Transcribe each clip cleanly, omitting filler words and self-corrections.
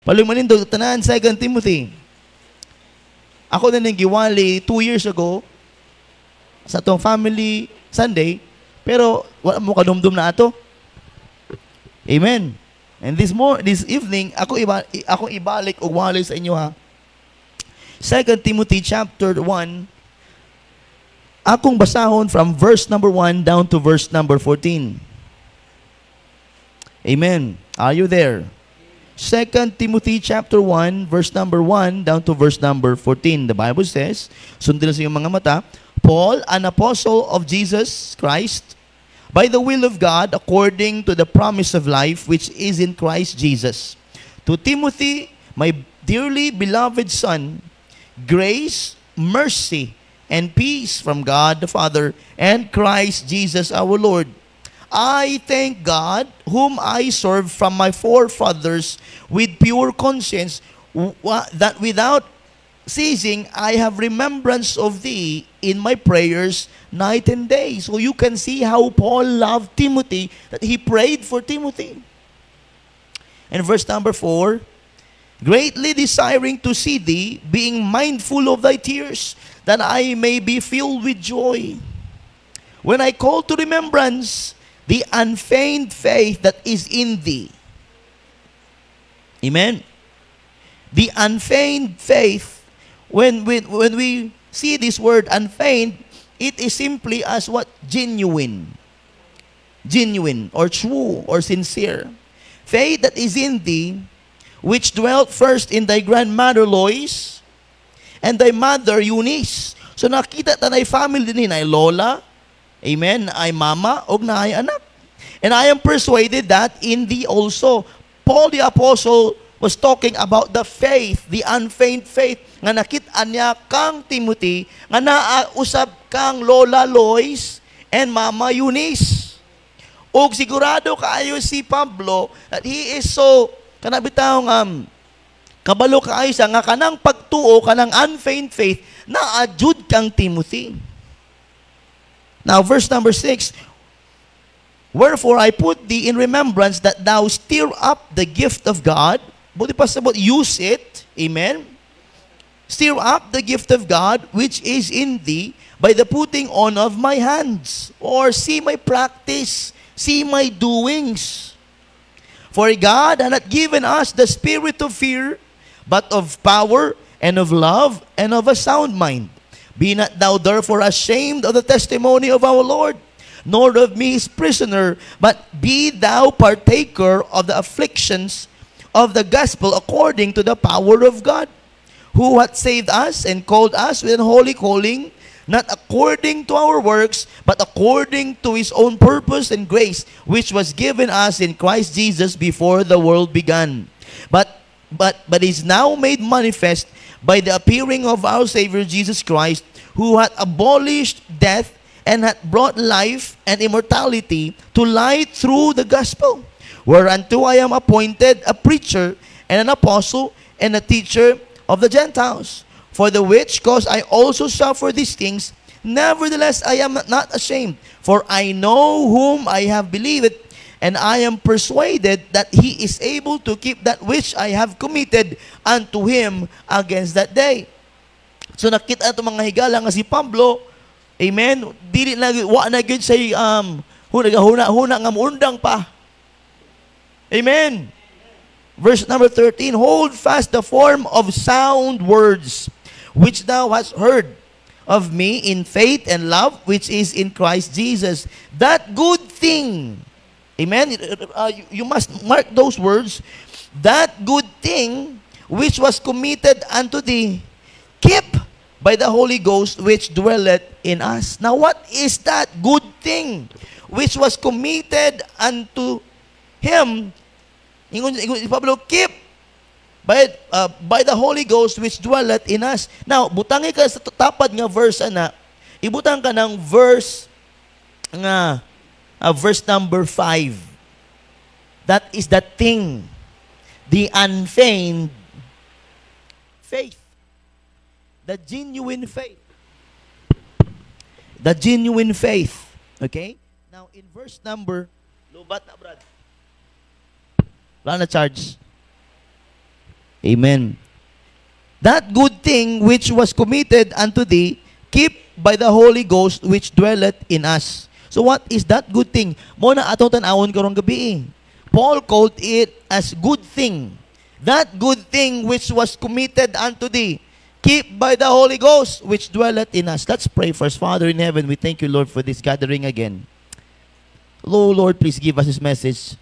Palumanindog, tanan, 2 Timothy. Ako na nang giwali 2 years ago sa atong family Sunday, pero wala mo kadumdum na ato. Amen. And this evening, ako ibalik og wali sa inyo ha. 2 Timothy chapter 1, akong basahon from verse number 1 down to verse number 14. Amen. Are you there? 2 Timothy chapter 1, verse number 1 down to verse number 14. The Bible says, sundin sa iyong mga mata, Paul, an apostle of Jesus Christ, by the will of God, according to the promise of life which is in Christ Jesus. To Timothy, my dearly beloved son, grace, mercy, and peace from God the Father and Christ Jesus our Lord. I thank God, whom I serve from my forefathers with pure conscience, that without ceasing I have remembrance of thee in my prayers night and day. So you can see how Paul loved Timothy, that he prayed for Timothy. And verse number 4, greatly desiring to see thee, being mindful of thy tears, that I may be filled with joy. When I call to remembrance the unfeigned faith that is in thee. Amen. The unfeigned faith, when we see this word unfeigned, it is simply as what? Genuine. Genuine or true or sincere. Faith that is in thee, which dwelt first in thy grandmother Lois and thy mother Eunice. So nakita tanay family din ay lola, amen, ay mama, og na ay anak. And I am persuaded that in thee also. Paul the apostle was talking about the faith, the unfeigned faith, nga nakit-an niya kang Timothy, nga nausab kang lola Lois and mama Eunice. Og sigurado kaayo si Pablo that he is so, kanabitaw kabalo kaayo sa nga kanang pagtuo, kanang unfeigned faith, na adjud kang Timothy. Now, verse number 6, wherefore I put thee in remembrance that thou stir up the gift of God, buti pa sabot, use it, amen, stir up the gift of God which is in thee by the putting on of my hands, or see my practice, see my doings. For God hath not given us the spirit of fear, but of power, and of love, and of a sound mind. Be not thou therefore ashamed of the testimony of our Lord, nor of me his prisoner, but be thou partaker of the afflictions of the gospel according to the power of God, who hath saved us and called us with an holy calling, not according to our works, but according to his own purpose and grace, which was given us in Christ Jesus before the world began. But is now made manifest by the appearing of our Savior Jesus Christ, who hath abolished death and hath brought life and immortality to light through the gospel, whereunto I am appointed a preacher and an apostle and a teacher of the Gentiles. For the which cause I also suffer these things, nevertheless I am not ashamed, for I know whom I have believed, and I am persuaded that he is able to keep that which I have committed unto him against that day. So nakita ito mga higala nga si Pablo, amen, dili na, wa na gyud say, huna nga muundang pa. Amen. Verse number 13, hold fast the form of sound words, which thou hast heard of me in faith and love, which is in Christ Jesus. That good thing, amen, you must mark those words, that good thing which was committed unto thee, keep by the Holy Ghost which dwelleth in us. Now, what is that good thing which was committed unto him? Pablo, keep by the Holy Ghost which dwelleth in us. Now, butangi ka sa tapad nga verse na, ibutang ka ng verse nga, verse number 5. That is the thing, the unfeigned faith. The genuine faith. The genuine faith. Okay? Now, in verse number, lubat na, Brad. Wala na charge. Amen. That good thing which was committed unto thee, keep by the Holy Ghost which dwelleth in us. So what is that good thing? Muna atong tanawon karong gabi. Paul called it as good thing. That good thing which was committed unto thee, keep by the Holy Ghost which dwelleth in us. Let's pray first. Father in heaven, we thank you, Lord, for this gathering again. Oh, Lord, please give us this message.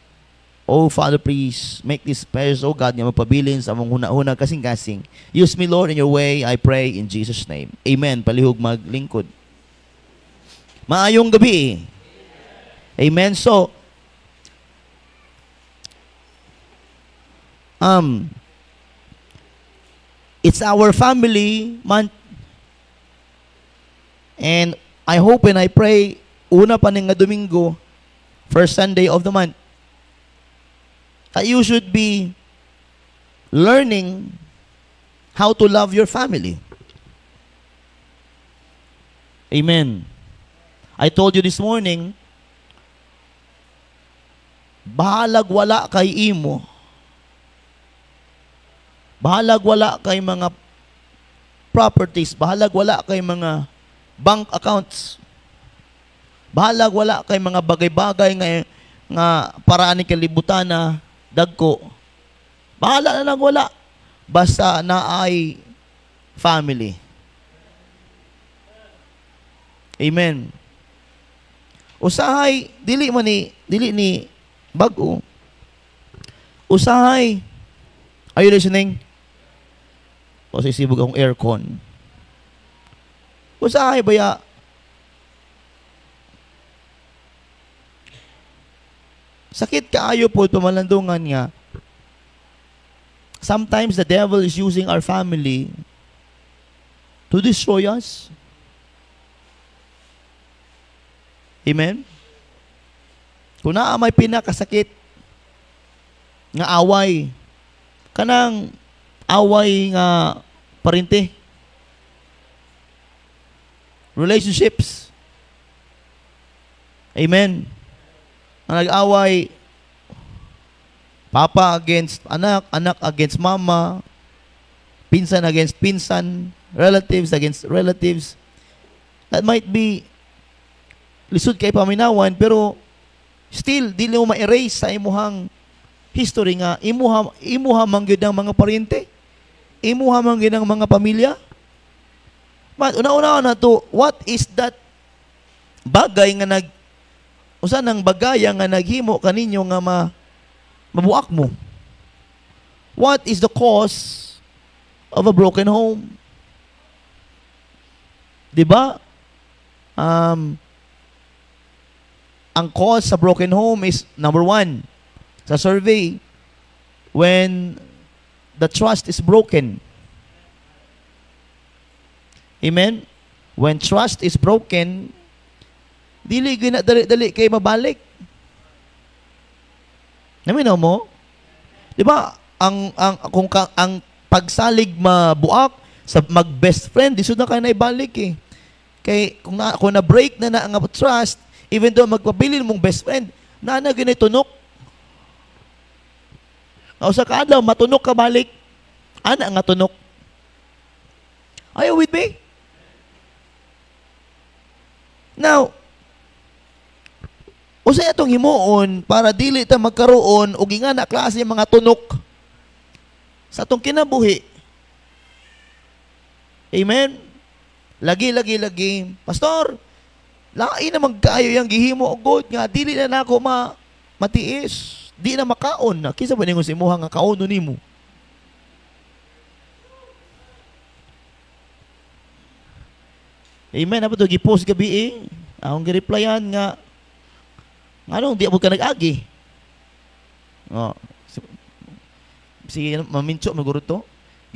Oh, Father, please make this prayers, oh God, nga mapabilin sa among huna-huna kasing-kasing. Use me, Lord, in your way, I pray in Jesus' name. Amen. Palihog maglingkod. Maayong gabi. Amen. So, it's our family month. And I hope and I pray, una pa nga Domingo, first Sunday of the month, that you should be learning how to love your family. Amen. I told you this morning, bahalag wala kay imo. Bahalag wala kay mga properties. Bahalag wala kay mga bank accounts. Bahalag wala kay mga bagay-bagay nga paraan ni kalibutan na dagko. Bahala na lang wala. Basta na ay family. Amen. Usahay, dili ni bag-o. Usahay. Are you listening? O sisibog akong aircon. Usahay baya. Sakit kaayo po tumalandungan nga. Sometimes the devil is using our family to destroy us. Amen? Kung naa may pinakasakit nga away, kanang away nga parente, relationships. Amen? Ang nag-away, papa against anak, anak against mama, pinsan against pinsan, relatives against relatives. That might be lisod kay paminawan, pero still, di mo ma-erase sa imuhang history nga, imuha mangyod ang mga paryente, imuha mangyod ang mga pamilya. But una-una na to, what is that bagay nga usa nang bagaya nga naghimo kaninyo nga mabuak mo? What is the cause of a broken home? Diba? Ang cause sa broken home is, number one, sa survey, when the trust is broken. Amen? When trust is broken, dili gina dali kay mabalik. Naminaw mo? Di ba? Ang pagsalig mabuak sa mag-best friend, di na kayo na ibalik eh. Kay kung na-break na ang trust, even though magpabilin mong best friend, na ginitunok. O sa kaadlaw, matunok ka balik. Ana nga tunok. Are you with me? Now, usay atong himuon para dili ta magkaroon og ingana klase mga tunok sa atong kinabuhi. Amen? Lagi. Pastor, lain na magkaayo yang gihimo og God nga dili na nako matiis. Di na makaon. Kinsa ba ningon si imuha nga kaono nimo? Amen. Apa to gi-post gabi eh. Akong gi-replyan nga anong di mo ka nag-agi? Oh. Sige, mamintso maguro to.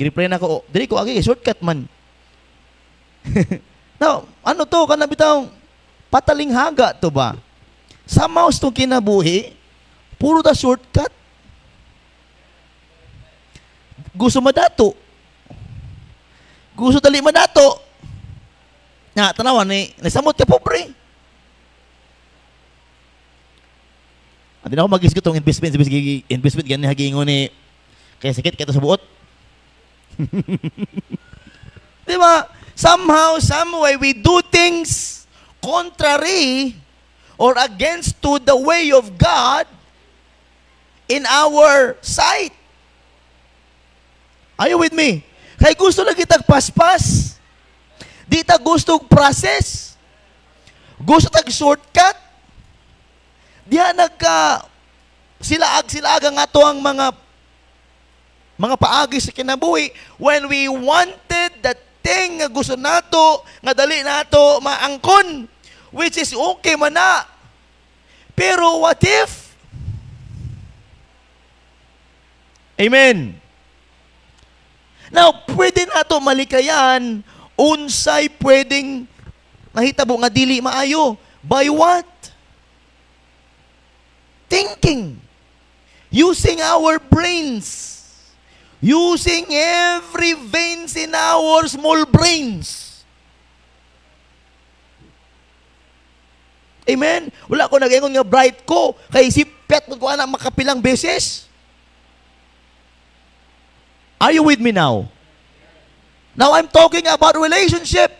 Gi-reply na ko, dili ko agi, shortcut man. Now, ano to kana bitaw pataling haga to ba? Sa mouse tong kinabuhi, puro ta shortcut. Gusto madato. Gusto dali madato. Nga, tanawan ni nasamot ka pobre. Hindi na ako mag-isip itong investment gani hagingon ni kaya sakit kaya sa buot. Di ba? Somehow, some way, we do things contrary or against to the way of God in our sight. Are you with me? Kaya gusto na kitag paspas. Di ta gusto process. Gusto tag shortcut. Diya silaag nga to ang mga paagi sa kinabuhi when we wanted that thing nga gusto nato, nga dali nato maangkon, which is okay man na. Pero what if? Amen. Now, pwede nato malikayan unsay pwedeng nahitabo nga dili maayo. By what? Thinking. Using our brains. Using every veins in our small brains. Amen? Wala ko nag-ingon nga bright ko, kay sipet mo ko anak makapilang beses. Are you with me now? Now I'm talking about relationship.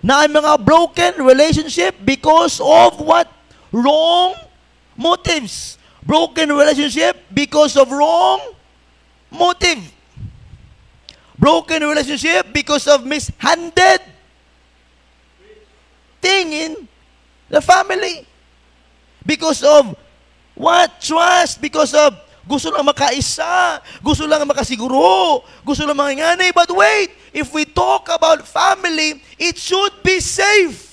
Now I'm mga broken relationship because of what? Wrong motives. Broken relationship because of wrong motive. Broken relationship because of mishandled thing in the family. Because of what? Trust. Because of gusto lang makaisa. Gusto lang makasiguro. Gusto lang mangyayari. But wait, if we talk about family, it should be safe.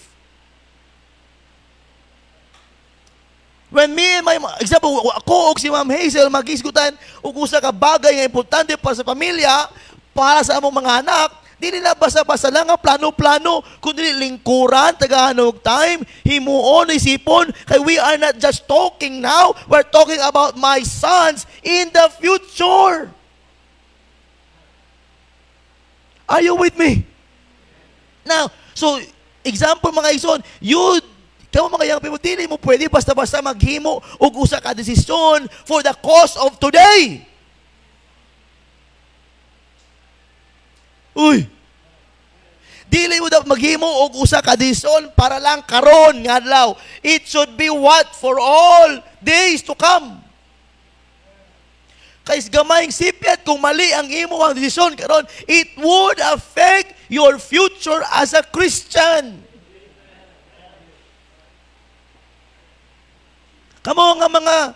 When me and my, example, ako o si Ma'am Hazel magisgutan ug usa ka bagay nga importante para sa pamilya, para sa among mga anak, di nila basta-basta lang ang plano-plano, kundi lingkuran, tagahanog time, himuon, isipon, kay we are not just talking now, we're talking about my sons in the future. Are you with me? Now, so, example mga ison, kaya mga young people, dili mo pwede basta-basta maghimo o usa ka desisyon for the cause of today. Uy! Dili mo dapat maghimo o usa ka desisyon para lang karon nga adlaw. It should be what? For all days to come. Kaya gamayng sipyat, kung mali ang imo ang desisyon karon, it would affect your future as a Christian. Kamo nga mga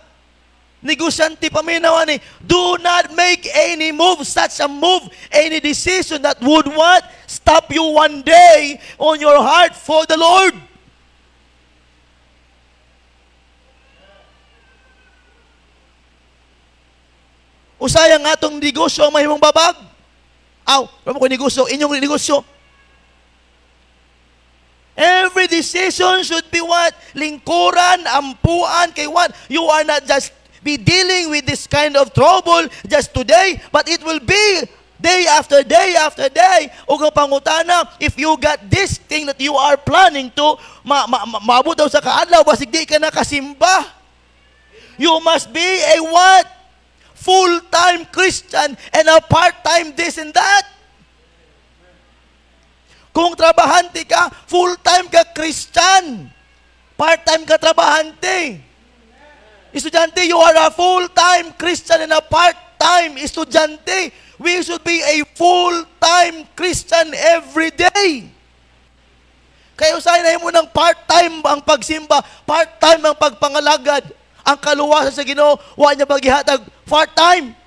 negosyante paminawa ni, do not make any move, such a move, any decision that would what? Stop you one day on your heart for the Lord. Usaya nga itong negosyo ang mahimong babag. Wala mo ko negosyo, inyong negosyo. Every decision should be what? Lingkuran, ampuan, kay what? You are not just be dealing with this kind of trouble just today, but it will be day after day after day. O ang pangutana, if you got this thing that you are planning to, maabot daw sa kaadlaw, basig di ka nakasimba. You must be a what? Full-time Christian and a part-time this and that. Kung trabahante ka, full-time ka Christian. Part-time ka trabahante. Estudyante, you are a full-time Christian and a part-time estudyante. We should be a full-time Christian every day. Kaya usahin mo ng part-time ang pagsimba, part-time ang pagpangalagad. Ang kaluwasan sa Ginoo, wa niya baghihatag part-time.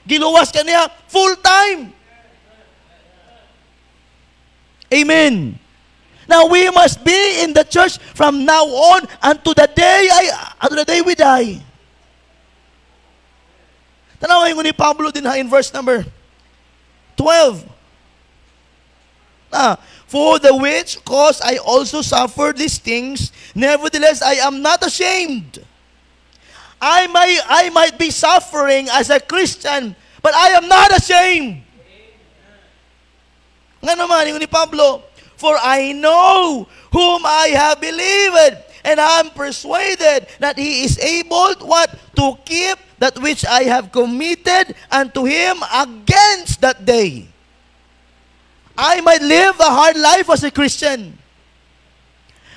Giluwas ka niya, full-time. Amen. Now we must be in the church from now on unto the day we die. Tanawin ko ni Pablo din in verse number 12. For the which cause I also suffer these things, nevertheless I am not ashamed. I might be suffering as a Christian, but I am not ashamed. Nga naman, yung ni Pablo, for I know whom I have believed, and I am persuaded that He is able, what? to keep that which I have committed unto him against that day. I might live a hard life as a Christian.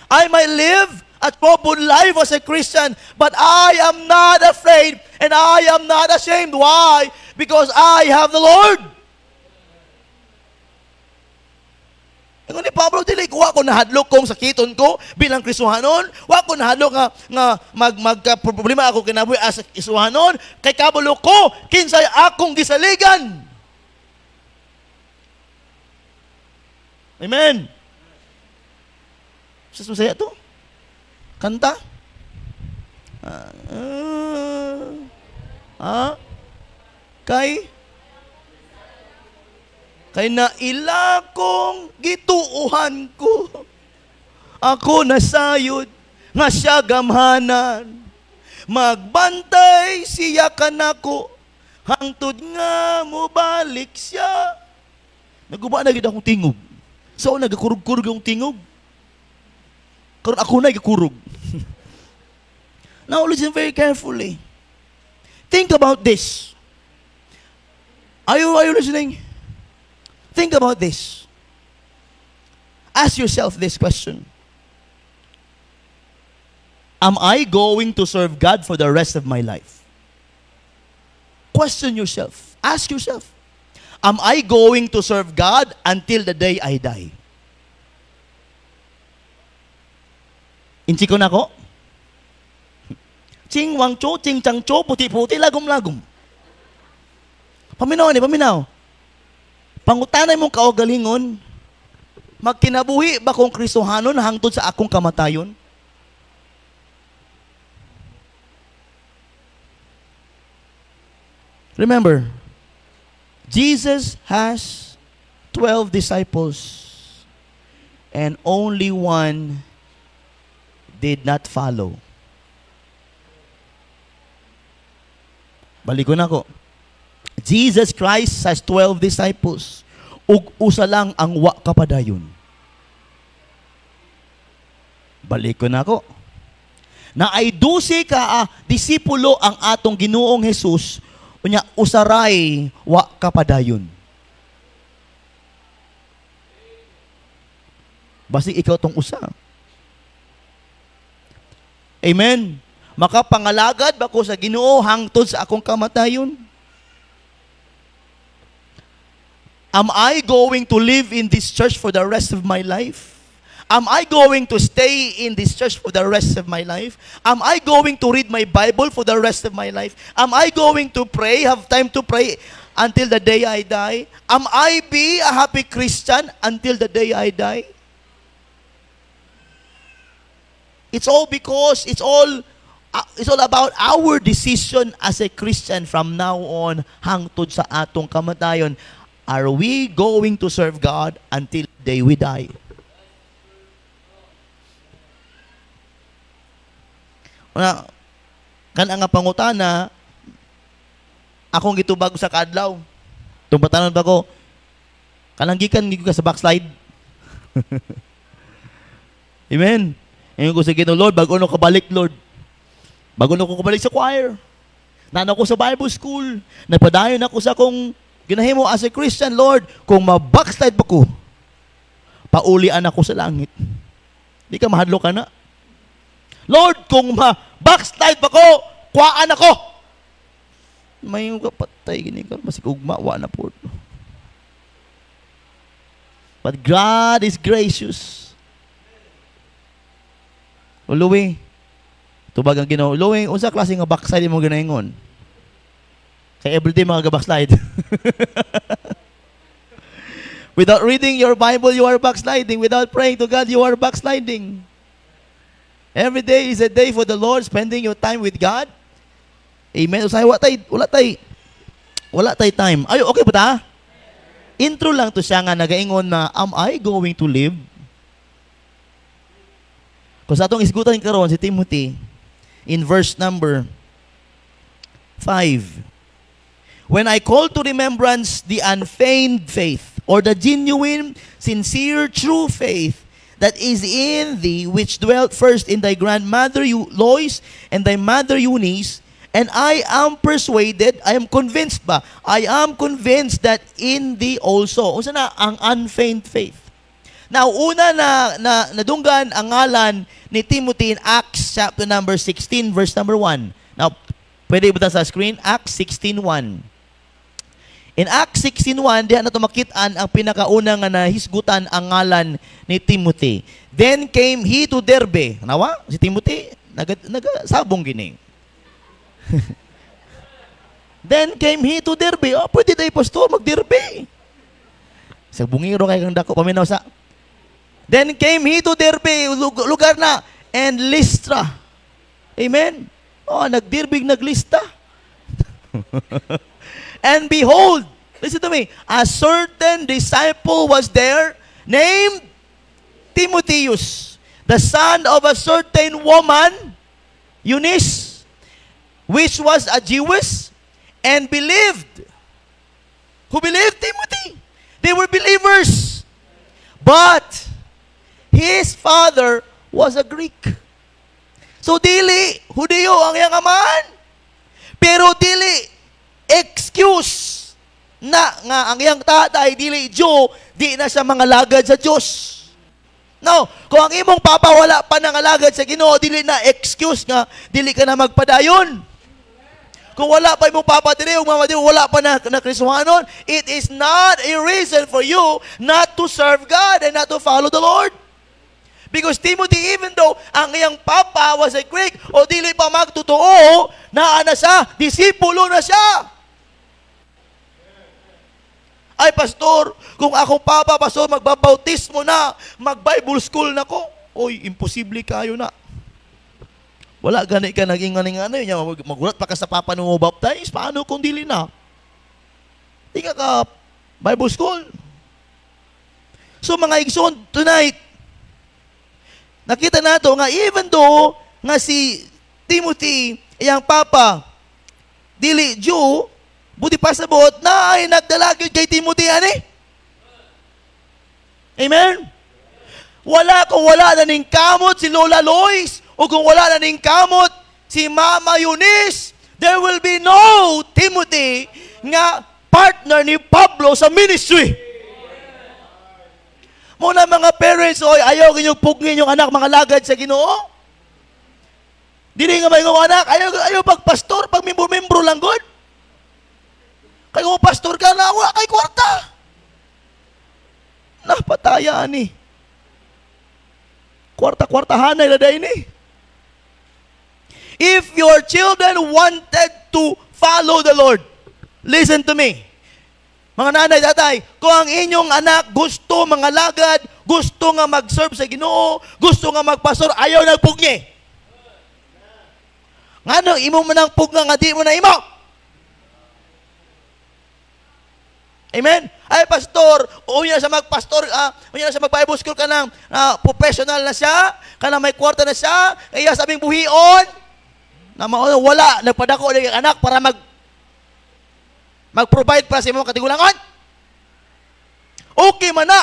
I might live a troubled life as a Christian, but I am not afraid and I am not ashamed. Why? Because I have the Lord. Ingon ni Pablo, dili wa ko nahadlok kong sakiton ko bilang Kristohanon, wa ko nahadlok nga magka-problema ako kinabuhi as Kristohanon, kay kabulo ko kinsay akong gisaligan. Amen. Sa susaya to? Kanta? Kay naila kong gituuhan ko. Ako nasayod nga siya gamhanan. Magbantay siya kanako. Hangtod nga mo balik siya. Naguba na gid akong tingog. So nagakurug-kurug yung tingog. Karon ako na gikurug. Now listen very carefully. Think about this. Are you listening? Think about this. Ask yourself this question. Am I going to serve God for the rest of my life? Question yourself. Ask yourself. Am I going to serve God until the day I die? Inchi ko na ko? Ching wang cho, ching chang cho, puti-puti, lagom-lagom. Paminaw ni, paminaw. Pangutanay mong kaugalingon, magkinabuhi ba kong Kristohanon hangtod sa akong kamatayon? Remember, Jesus has 12 disciples and only one did not follow. Balik ko na ko. Jesus Christ has 12 disciples. Ug usa lang ang wa kapadayon. Balik ko na ko. Na ay 12 ka disipulo ang atong Ginoong Hesus, unya usaray wa kapadayon. Basi ikaw tong usa. Amen. Makapangalagad ba ko sa Ginoo hangtod sa akong kamatayon? Am I going to live in this church for the rest of my life? Am I going to stay in this church for the rest of my life? Am I going to read my Bible for the rest of my life? Am I going to pray, have time to pray until the day I die? Am I be a happy Christian until the day I die? It's all because it's all about our decision as a Christian from now on hangtod sa atong kamatayon. Are we going to serve God until the day we die? Kan nga pangutana, akong gitubag sa kadlaw. Tumbatanon ba ko? Kanang gikan ka sa backslide. Amen. Ngayon ko sa Ginoo, Lord, bago na kabalik, Lord. Bago na ko kabalik sa choir. Nana ko sa Bible school. Nagpadayon ako sa akong ginahimo as a Christian, Lord. Kung ma-backslide pa ko, paulian ako sa langit. Di ka mahadlo ka na. Lord, kung ma-backslide pa ko, kuhaan ako. May kapatay, gini ka. Masig ugma, wa na po. But God is gracious. Uluwi. Tubag ang Ginoo. Uluwi, unsa klase nga backslide mo ginaingon? Kaya everyday mga backslide. Without reading your Bible, you are backsliding. Without praying to God, you are backsliding. Every day is a day for the Lord, spending your time with God. Amen. Usay wala tay time. Ay, okay ba ta? Intro lang to siya nga nagaingon na, am I going to live? Kung sa atong isgutan karon si Timothy, in verse number 5, when I call to remembrance the unfeigned faith, or the genuine, sincere, true faith that is in thee, which dwelt first in thy grandmother Lois and thy mother Eunice, And I am persuaded, I am convinced ba? I am convinced that in thee also. Unsa na ang unfeigned faith. Now, una na nadunggan ang ngalan ni Timothy in Acts chapter number 16, verse number 1. Now, pwede ba sa screen? Acts 16:1. In Acts 16:1, diyan na tumakitaan ang pinakaunang nga nahisgutan ang ngalan ni Timothy. Then came he to Derbe. Nawa, si Timothy, nagasabong gini. Then came he to Derbe. Oh, pwede tayo, pastor, mag-Derbe. Sa bungiro kay kang dako, paminaw sa. Then came he to Derbe, lugar na, and Lystra. Amen? Oh, nagdirbig, naglista. And behold, listen to me, a certain disciple was there named Timotheus, the son of a certain woman, Eunice, which was a Jewess, and believed. Who believed? Timothy. They were believers. But his father was a Greek. So dili, Hudiyo ang iyang amahan. Pero dili, excuse na nga ang iyang tatay, dili Jew, di na siya mga lagad sa Diyos. No, kung ang imong papa wala pa nangalagad sa Ginoo, dili na excuse nga, dili ka na magpadayon. Kung wala pa imong papa dili, o mama dili, wala pa na Kristohanon, it is not a reason for you not to serve God and not to follow the Lord. Because Timothy, even though ang iyang papa was a Greek, o dili pa magtotoo, na siya, disipulo na siya. Ay, pastor, kung akong papa, pastor, magbabautismo na, mag-Bible school na ko, oy, imposible kayo na. Wala gani ka naging nganing-ano, magulat pa ka sa papa nung baptize, paano kung dili na? Di ka Bible school. So mga igsoon, tonight, nakita nato nga even though nga si Timothy, iyang papa, dili Jew, buti pa sabot na ay nagdalagid kay Timothy ani. Amen? Wala kung wala na ning kamot si Lola Lois o kung wala na ning kamot si Mama Eunice, there will be no Timothy nga partner ni Pablo sa ministry. Muna mga parents, oy, ayaw inyong pugngin yung anak, mga lagad sa Ginoo. Dili nga may anak, ayaw pagpastor, pag membro lang good. Kaya kung pastor ka na, wala kay kwarta. Napataya ni. Kwarta-kwartahan na iladay ni. If your children wanted to follow the Lord, listen to me. Mga nanay, tatay, kung ang inyong anak gusto mga lagad, gusto nga mag-serve sa Ginoo, gusto nga magpastor, ayaw nagpugni. Nga nang imo mo nang pugna nga di mo na imo. Amen? Ay, pastor, unya sa magpastor, unya sa mag-Bible school ka ng professional na siya, ka na may kwarta na siya, kaya sabing buhion, na wala, nagpadako ng anak para mag-provide para sa imong katigulangan. Okay man na.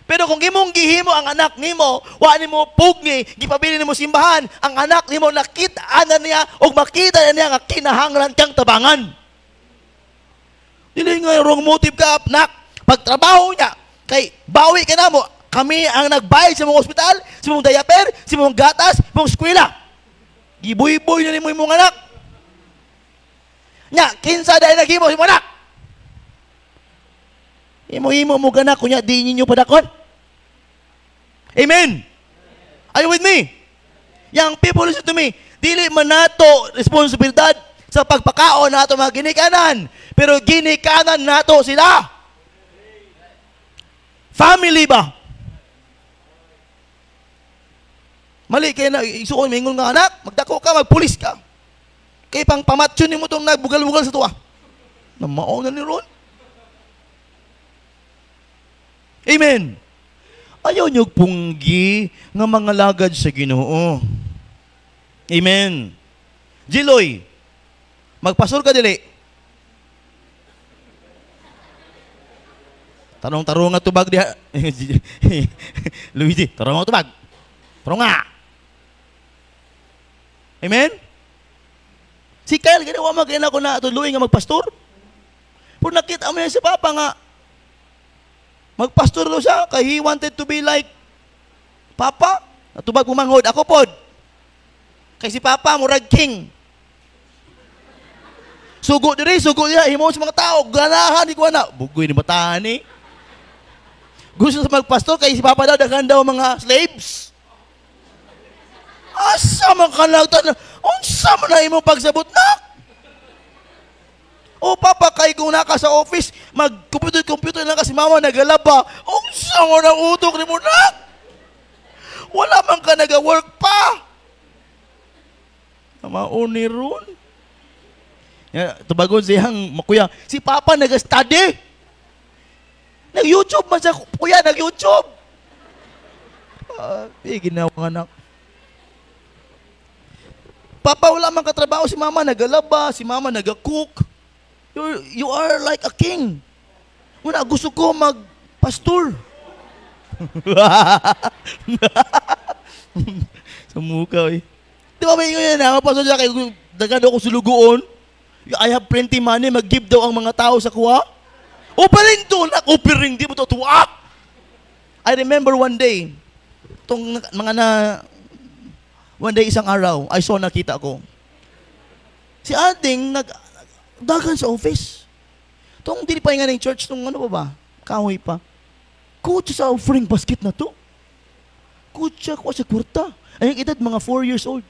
Pero kung imong gihimo ang anak nimo, wa nimo pugni, gipabili nimo simbahan, ang anak nimo nakita na niya o makita na niya nga kinahanglan kang tabangan. Dili nga wrong motive ka, anak. Pagtrabaho niya, kay bawi ka na mo, kami ang nagbayad sa mong ospital, sa mong diaper, sa mong gatas, sa mong eskwela. Gibuy-buy na nimo imong anak. Nya, kinsa dahil naghimo si anak? Imo-imo mo ganak, kunya di ninyo padakon. Amen? Are you with me? Young people, listen to me. Dili man nato responsibilidad sa pagpakaon nato mga ginikanan. Pero ginikanan nato sila. Family ba? Mali kayo na, isuon, mingon nga anak, magdako ka, magpulis ka. Kaya pang pamatsyon ni mo itong nagbugal-bugal sa tuwa. Namaon na ni Ron. Amen. Ayaw nyo punggi nga mga lagad sa Ginoo. Amen. Jiloy, magpasor ka dili. Tarong-tarong nga tubag diha. Luigi, tarong nga tubag. Tarong nga. Amen? Si Kyle, ginawa magkina ko na tuluy nga magpastor. Pero nakita mo yan si Papa nga, magpastor daw siya, kaya he wanted to be like Papa. Natubag pumanghod, ako pod. Kay si Papa, murag king. Sugo diri, himo sa mga tao, ganahan, di ko na. Bugoy ni batahan eh. Gusto sa magpastor, kay si Papa daw, daghan daw mga slaves. Asa man ka nagtan, unsa man na imong pagsabot na? O Papa, kay kung naka sa office, mag-computer lang kasi mama nagalaba. Unsa mo nang utok ni mo na? Wala man ka nag-work pa. Mauni ron. Tubagon siyang makuya, si Papa nag-study. Nag-YouTube man siya, kuya, nag-YouTube. Ginawa ng anak. Papa, wala man katrabaho, si Mama nagalaba, si Mama nag-cook. You are like a king. Muna, gusto ko mag-pastor. Sa mukha eh. Di ba may yun yan, pastor siya, kaya dagan ako sulugoon. I have plenty money, mag-give daw ang mga tao sa kuha. Opening doon, opening, di mo to tuwa. I remember one day, one day isang araw, I saw nakita ko. Si Ading, dagan sa office. Itong dili pa nga ng church, itong ano ba? Kahoy pa. Kutsa sa offering basket na to. Kutsa ko sa kurta. Ay, edad mga 4 years old.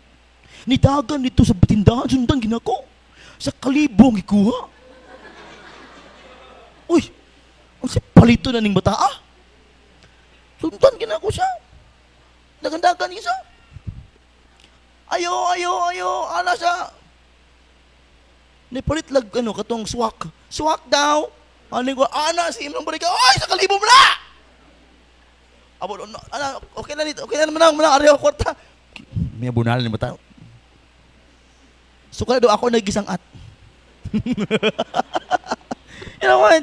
Nidagan dito sa tindahan, sundan ginako. Sa kalibong ikuha. Uy, ang palito na ning bata ah. Sundan ginako siya. Dagan-dagan isa. Ayo, ala siya. Nipalit lag, katong swak. Swak daw. Ano ko, ana, si imong balik. Ay, sa kalibong mo na! Abo, okay na dito. Okay na naman ang areho kwarta. May bunal ni mata. So, kaya ako nagisang at. You know what?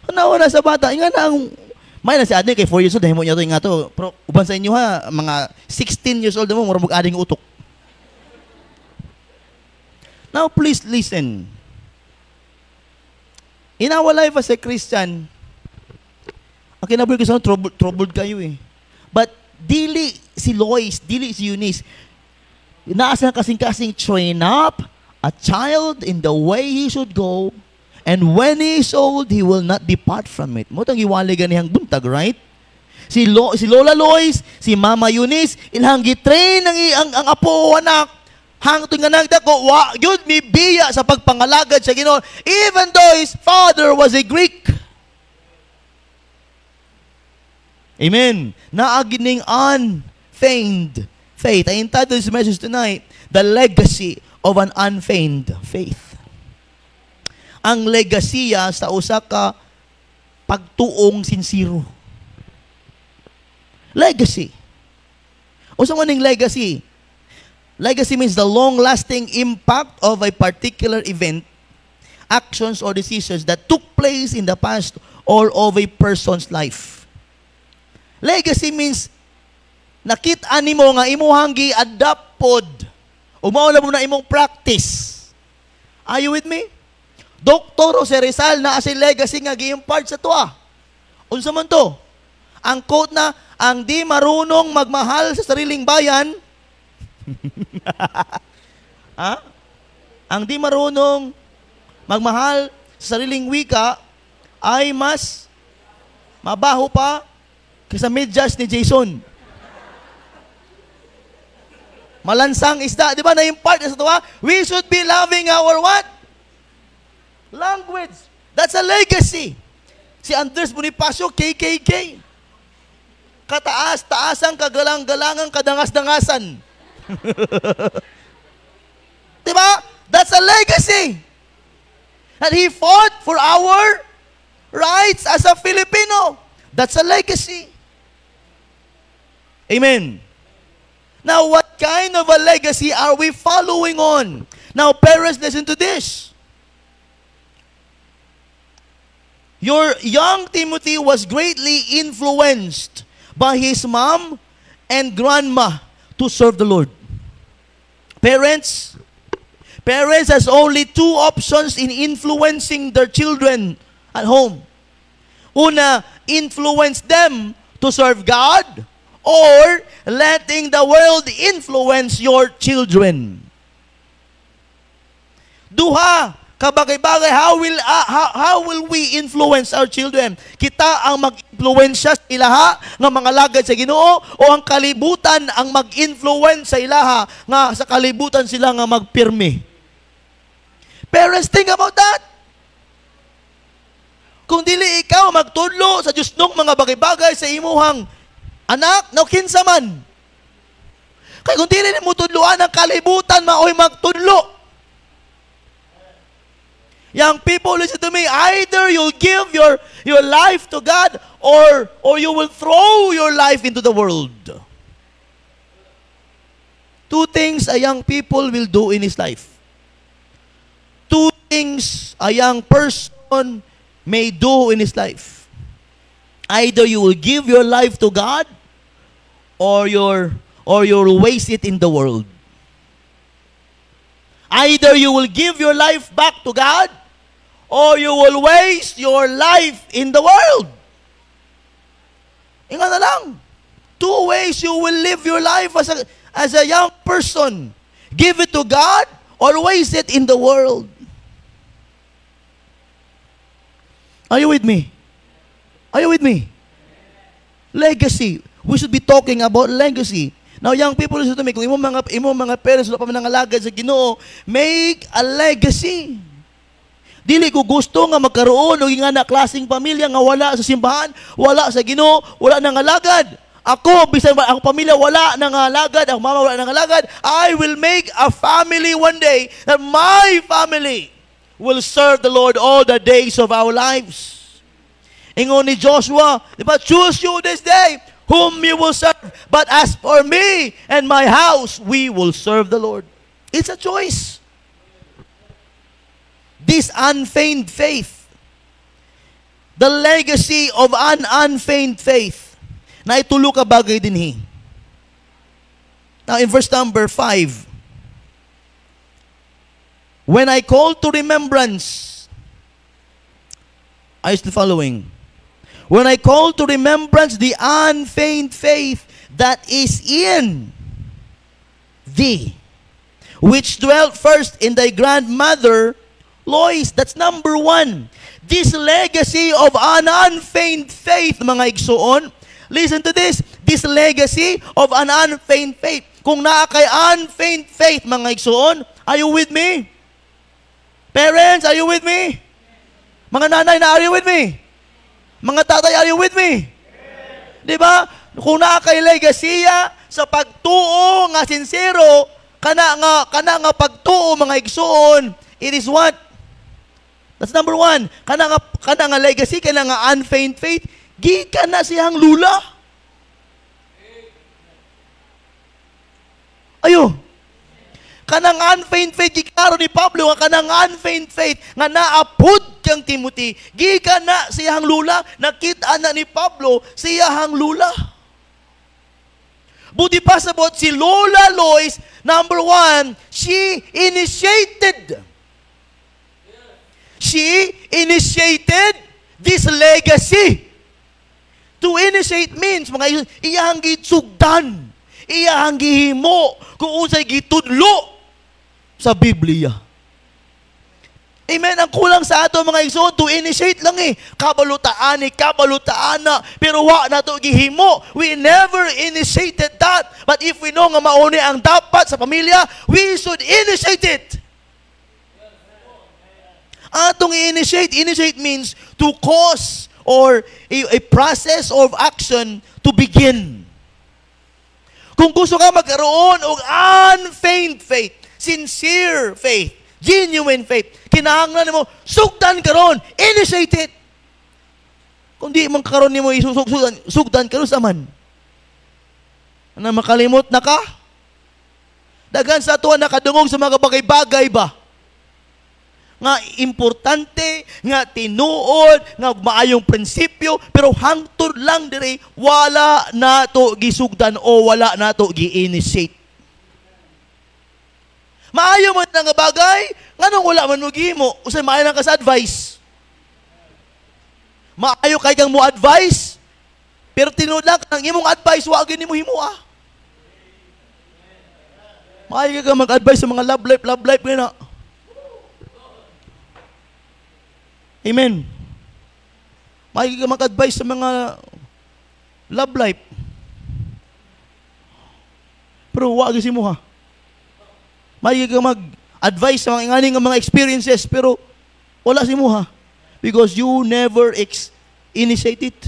Una sa bata. Nga na ang, may na si Ading kay 4 years old. Dahil mo niya ito nga ito. Pero, uban sa inyo ha, mga 16 years old mo, mura mag-ading utok. Now, please listen. In our life as a Christian, ang kinabuhi ko sa troubled kayo eh. But, dili si Lois, dili si Eunice, naasa kasing-kasing train up a child in the way he should go, and when he is old, he will not depart from it. Mo tang iwali ganihang buntag, right? Si Lola Lois, si Mama Eunice, ilang gitrain ang apo anak, hangtod nga nagdako, wa yun mi biya sa pagpangalagad sa Ginoo, even though his father was a Greek. Amen. Naagining unfeigned faith. I entitled this message tonight, The Legacy of an Unfeigned Faith. Ang legasiya sa usa ka pagtuong sinsiro. Legacy. Usa man ning legacy? Legacy means the long-lasting impact of a particular event, actions, or decisions that took place in the past or of a person's life. Legacy means nakita nimo nga imuhang gi-adapt pod o mauna mo na imong practice. Are you with me? Dr. Jose Rizal na as legacy nga gi-impart sa tuwa. Unsa man to? Ang quote na, ang di marunong magmahal sa sariling bayan, ha? Ang di marunong magmahal sa sariling wika ay mas mabaho pa kaysa medyas ni Jason. Malansang isda, di ba na-impart sa tuwa? We should be loving our what? Language. That's a legacy. Si Andres Bonifacio, KKK. Kataas-taasang kagalang-galangang kadangas-dangasan. Diba? That's a legacy. And he fought for our rights as a Filipino. That's a legacy. Amen. Now, what kind of a legacy are we following on? Now, parents, listen to this. Your young Timothy was greatly influenced by his mom and grandma to serve the Lord. Parents, Parents has only two options in influencing their children at home. Una, influence them to serve God, or letting the world influence your children. Duha, kabagay-bagay, how will we influence our children? Kita ang mag-influensya sa ilaha ng mga lagad sa Ginoo, o ang kalibutan ang mag-influence sa ilaha nga sa kalibutan sila nga magpirmi? Parents, think about that. Kung dili ikaw magtudlo sa Diyos nung mga bagay-bagay sa imuhang anak, no kinsa man. Kaya kung dili mo tudloan ang kalibutan, maoy magtudlo. Young people, listen to me. Either you'll give your life to God, or you will throw your life into the world. Two things a young people will do in his life. Two things a young person may do in his life. Either you will give your life to God, or you'll waste it in the world. Either you will give your life back to God, or you will waste your life in the world. Inga na lang. Two ways you will live your life as a young person. Give it to God, or waste it in the world. Are you with me? Are you with me? Legacy. We should be talking about legacy. Now, young people, listen to me. Kung imong mga parents wala pa manangalagad sa Ginoo, make a legacy. Dili ko gusto nga magkaroon og nga na klaseng pamilya nga wala sa simbahan, wala sa Ginoo, wala nang alagad. Ako, bisan ang pamilya wala nang alagad, ang mama wala nang alagad, I will make a family one day that my family will serve the Lord all the days of our lives. Ingon ni Joshua, di ba, choose you this day whom you will serve. But as for me and my house, we will serve the Lord. It's a choice. This unfeigned faith, the legacy of an unfeigned faith, na itulo ka bagay dinhi. Now in verse number 5, when I call to remembrance, are you still following? When I call to remembrance the unfeigned faith that is in thee, which dwelt first in thy grandmother Lois, that's number one. This legacy of an unfeigned faith, mga igsoon. Listen to this. This legacy of an unfeigned faith. Kung naa kay unfeigned faith, mga igsoon, are you with me? Parents, are you with me? Mga nanay na, are you with me? Mga tatay, are you with me? Di ba? Kung naa kay legacy sa pagtuo nga sincero, kana nga pagtuo, mga igsoon, it is what? That's number one. Kana nga legacy, kana nga unfeigned faith, gikan na siyang lula. Ayo. Kanang unfeigned faith, gikaro ni Pablo, nga kanang unfeigned faith, nga naapod kang Timothy, gikan na siyang lula, nakita na ni Pablo, siyang lula. Buti pa sabot si Lola Lois, number one, she initiated this legacy. To initiate means, mga iyahang gitsugdan, iyahang gihimo, kung unsay gitudlo sa Biblia. Amen. Ang kulang sa ato, mga igsoon, to initiate lang kabalutaana, pero wa na to gihimo. We never initiated that. But if we know nga mauni ang dapat sa pamilya, we should initiate it. Atong initiate means to cause or a process of action to begin. Kung gusto ka magkaroon og unfeigned faith, sincere faith, genuine faith, kinahanglan mo sugdan karon, initiate it. Kung di man karon nimo sugdan karon sa man. Ana makalimot na ka? Dagan sa tuwa nakadungog sa mga bagay-bagay ba? Nga importante, nga tinuod, nga maayong prinsipyo, pero hangtod lang dire, wala na to gisugdan o wala na to gi-initiate. Maayo mo nga bagay, nganong wala man mo gihimo, usay maayo lang ka sa advice. Maayo kay kang mo advice, pero tinuod lang ang imong advice wa gyud nimo himo. Maayo ka mag-advise sa mga love life na. Amen. Maayo ka mag-advise sa mga love life. Pero wa gyud mo ha. Maayo ka mag-advise sa mga nganing mga experiences, pero wala si mo ha. Because you never initiate it.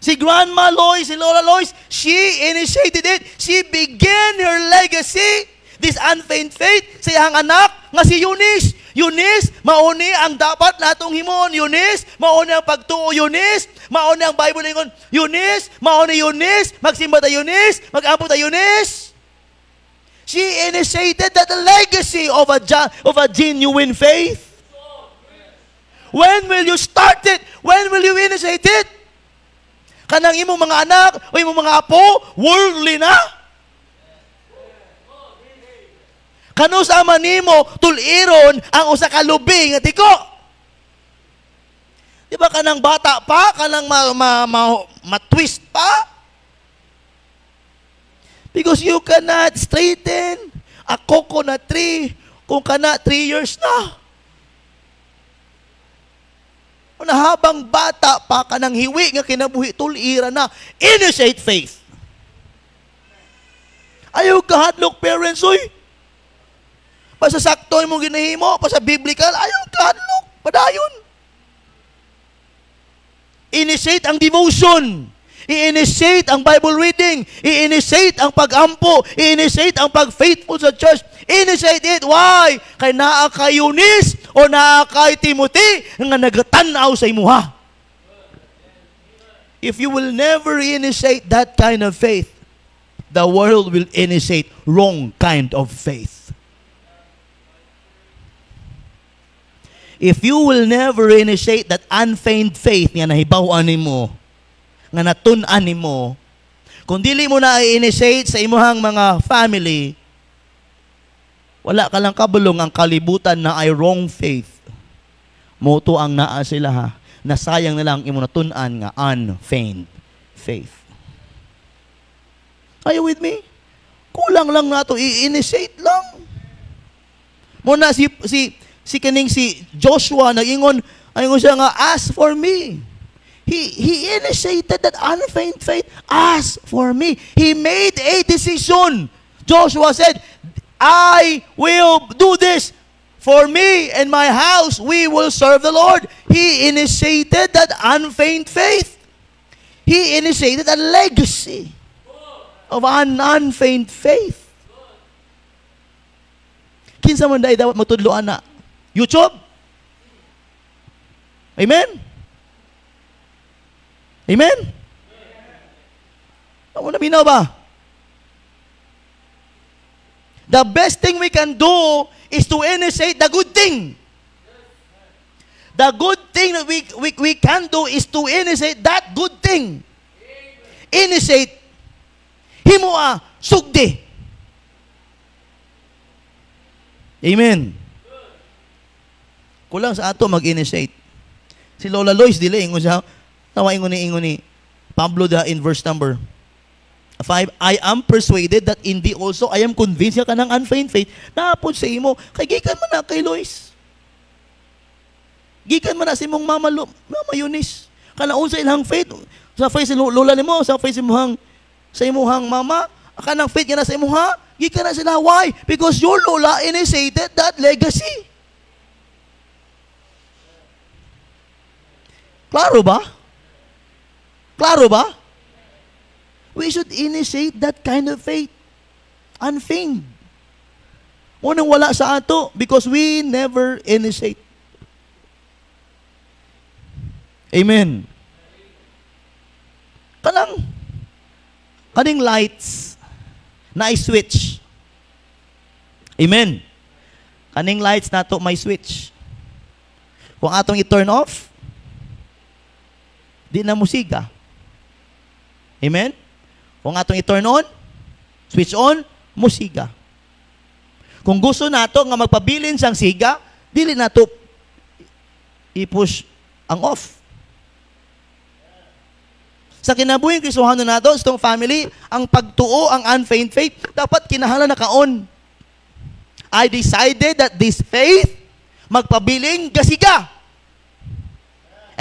Si Grandma Lois, si Lola Lois, she initiated it. She began her legacy, this unfeigned faith, sa iyang anak, nga si Eunice. Eunice, mauni ang dapat natong himon. Eunice, mauni ang pagtuo. Eunice, mauni ang Bible ingon. Eunice, mauni Eunice, magsimba ta Eunice, mag-ampo ta Eunice. She initiated that legacy of a genuine faith. When will you start it? When will you initiate it? Kanang imong mga anak o imong mga apo, worldly na. Kano sa manimo tuliron ang usa ka lubing nga tiko. Di ba kanang bata pa, kanang ma-twist pa? Because you cannot straighten a coconut tree kung kana 3 years na. Na habang bata pa ka ng hiwi nga kinabuhi tulira na, initiate faith. Ayaw ka hadlock parents, oy. Pasasakto mo ginahimo, pasa biblical, ayaw ka hadlock, padayon. Initiate ang devotion. I-initiate ang Bible reading. I-initiate ang pag-ampo. I-initiate ang pag-faithful sa church. Initiate it. Why? Kay naa kay Eunice o naa kay Timothy nga nagatanaw sa imuha. If you will never initiate that kind of faith, the world will initiate wrong kind of faith. If you will never initiate that unfeigned faith nga nahibaw-an nimo, nga natun-an nimo, kung dili mo na i-initiate sa imuhang mga family, wala ka lang kabulong ang kalibutan na ay wrong faith. Moto ang naa sila ha. Nasayang na lang imo natun-an nga unfeigned faith. Are you with me? Kulang lang nato i-initiate lang. Muna si Joshua nag-ingon siya nga, ask for me. He initiated that unfeigned faith. Ask for me. He made a decision. Joshua said, I will do this. For me and my house, we will serve the Lord. He initiated that unfeigned faith. He initiated a legacy of an unfeigned faith. Kinsa man dapat matudloan na? YouTube? Amen? Amen? Ako na binaw ba? The best thing we can do is to initiate the good thing. The good thing that we can do is to initiate that good thing. Initiate. Himoa, sugdi. Amen. Kulang sa ato mag-initiate. Si Lola Lois, dili, ingon siya, tawa ingon ni Pablo in verse number 5, I am persuaded that in thee also I am convinced ka ng unfeigned faith. Naapod sa imo, kay gikan man na kay Lois. Gikan man na si mong Mama Eunice. Kanaon sa ilang faith, sa faith si Lola nimo, sa faith sa imuhang mama, kanang faith nga na sa imuha, gikan na sila. Why? Because your Lola initiated that legacy. Klaro ba? Klaro ba? We should initiate that kind of faith. Unfeigned. Unang wala sa ato because we never initiate. Amen. Kaning lights na i-switch. Amen. Kaning lights na to may switch. Kung atong i-turn off, di na musiga. Amen? Kung atong i-turn on, switch on, musiga. Kung gusto nato nga magpabilin sang siga, dili nato i-push ang off. Sa kinabuhing Kristohano nato, sa itong family, ang pagtuo, ang unfeigned faith, dapat kinahanglan na kaon. I decided that this faith, magpabiling gasiga.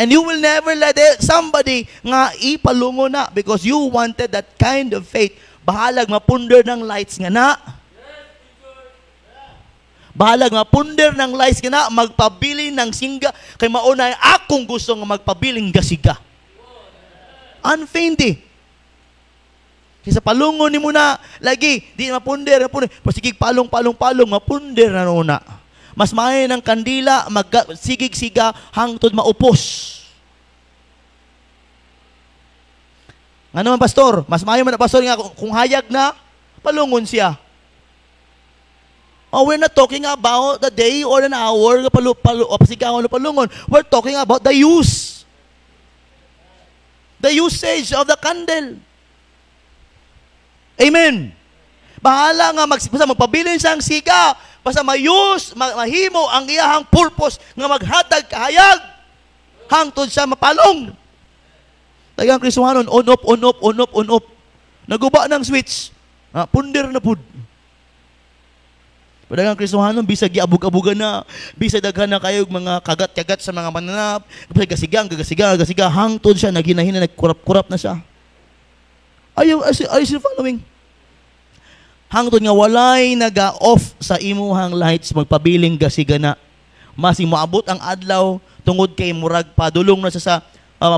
And you will never let somebody nga ipalungo na because you wanted that kind of faith. Bahalag mapunder ng lights nga na. Bahalag mapunder ng lights nga na, magpabiling ng singga, kay maunay akong gusto nga magpabiling gasiga. Unfeigned eh. Kisa palungon ni mo na, lagi, di mapunder. Pasigig palong, mapunder na nuna. Mas mahay ng kandila, sigig siga, hangtod maupos. Nga naman, pastor, mas mahay man na pastor nga, kung hayag na, palungon siya. Oh, we're not talking about the day or an hour, pasigawan na palungon. We're talking about the use. The usage of the candle. Amen. Bahala nga magpabilin siyang siga, basta mahimo ang iyahang purpose nga maghatag kahayag hangtod siya mapalong. Tagang Kristohanon, on off. Naguba ng switch. Punder na pud. Padagang Kristohanon, bisag giabug-abugan na, bisag daghan na kayo mga kagat-kagat sa mga mananap, gasigang, hangtod siya, naghinahin na, nagkurap-kurap na siya. Are you still following? Hangtod nga walay naga-off sa imuhang lights, magpabiling gasiga na. Masing moabot ang adlaw, tungod kay murag padulong na siya sa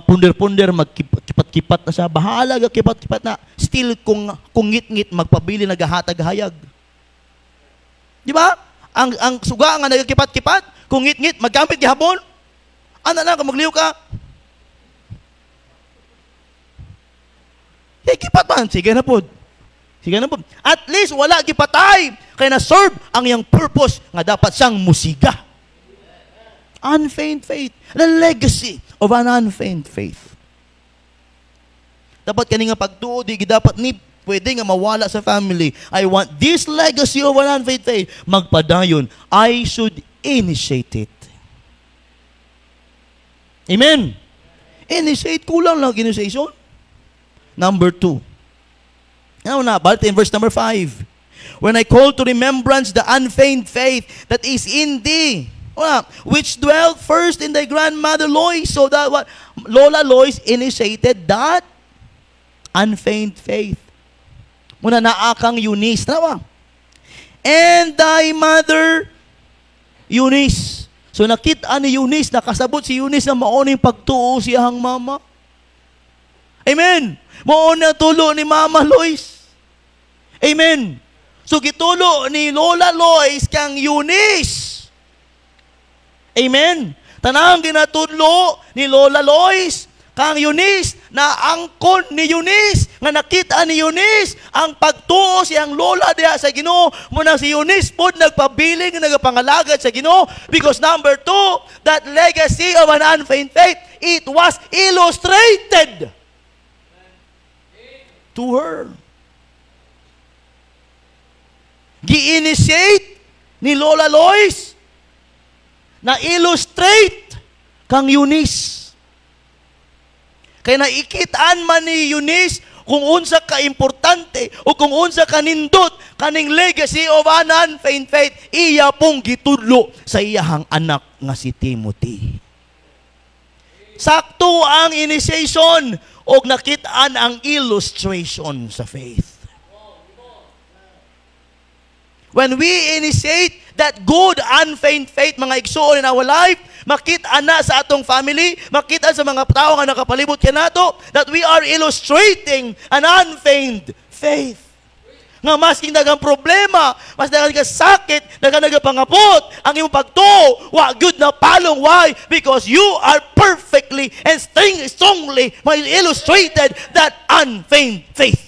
punder-punder, magkipat-kipat na siya. Bahala ga kipat-kipat na. Still kung ngit-ngit, magpabiling nagahatag-hayag. Di ba? Ang suga nga nagkipat-kipat, kung ngit-ngit, maggamit gihapon, ano na, kung magliw ka, kipat man, sige na po. At least, wala gipatay, kaya na-serve ang iyang purpose nga dapat siyang musiga. Unfeigned faith. The legacy of an unfeigned faith. Dapat kani nga pagtuo, di dapat ni pwede nga mawala sa family. I want this legacy of an unfeigned faith. Magpadayon. I should initiate it. Amen? Initiate, kulang lang initiation. Number 2. Now na, but in verse number 5. When I call to remembrance the unfeigned faith that is in thee, which dwelt first in thy grandmother Lois, so that what Lola Lois initiated that unfeigned faith. Muna naakang Eunice, nawa. And thy mother Eunice. So nakita ni Eunice, nakasabot si Eunice na maoning pagtuo siyang mama. Amen. Maon na tulo ni Mama Lois. Amen. So gitulo ni Lola Lois kang Eunice. Amen. Tanang ginatudlo ni Lola Lois kang Eunice na angkon ni Eunice nga nakita ni Eunice ang pagtuo siyang lola diha sa Ginoo. Muna si Eunice pod nagpabiling nagapangalagad sa Ginoo because number 2, that legacy of an unfeigned faith, it was illustrated to her. Gi-initiate ni Lola Lois na illustrate kang Eunice. Kaya naikitaan man ni Eunice kung unsa ka-importante o kung unsa ka-nindot kaning legacy of an unfeigned faith, iya pong gitudlo sa iyahang anak nga si Timothy. Sakto ang initiation o nakitaan ang illustration sa faith. When we initiate that good unfeigned faith, mga igsoon in our life, makita na sa atong family, makita sa mga tao nga nakapalibot kanato, that we are illustrating an unfeigned faith. Nga masking dagang problema, mas dagang sakit, dagang pangapot, ang imong pagtuo, wa good na palong. Why? Because you are perfectly and strongly illustrated that unfeigned faith.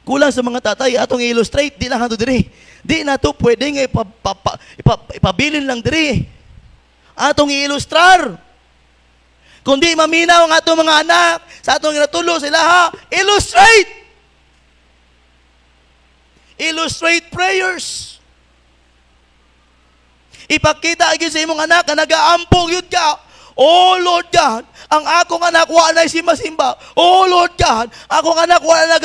Kulang sa mga tatay, atong i-illustrate, di lang hanto diri. Di na to pwede nga ipabilin lang diri. Atong i-illustrar. Kundi maminaw ang atong mga anak, sa atong ginatulo sila ha, illustrate. Illustrate prayers. Ipakita gyud sa imong anak na nagaampog yun ka. Oh Lord God, ang akong anak wa na simba-simba. Oh Lord God, akong anak wa na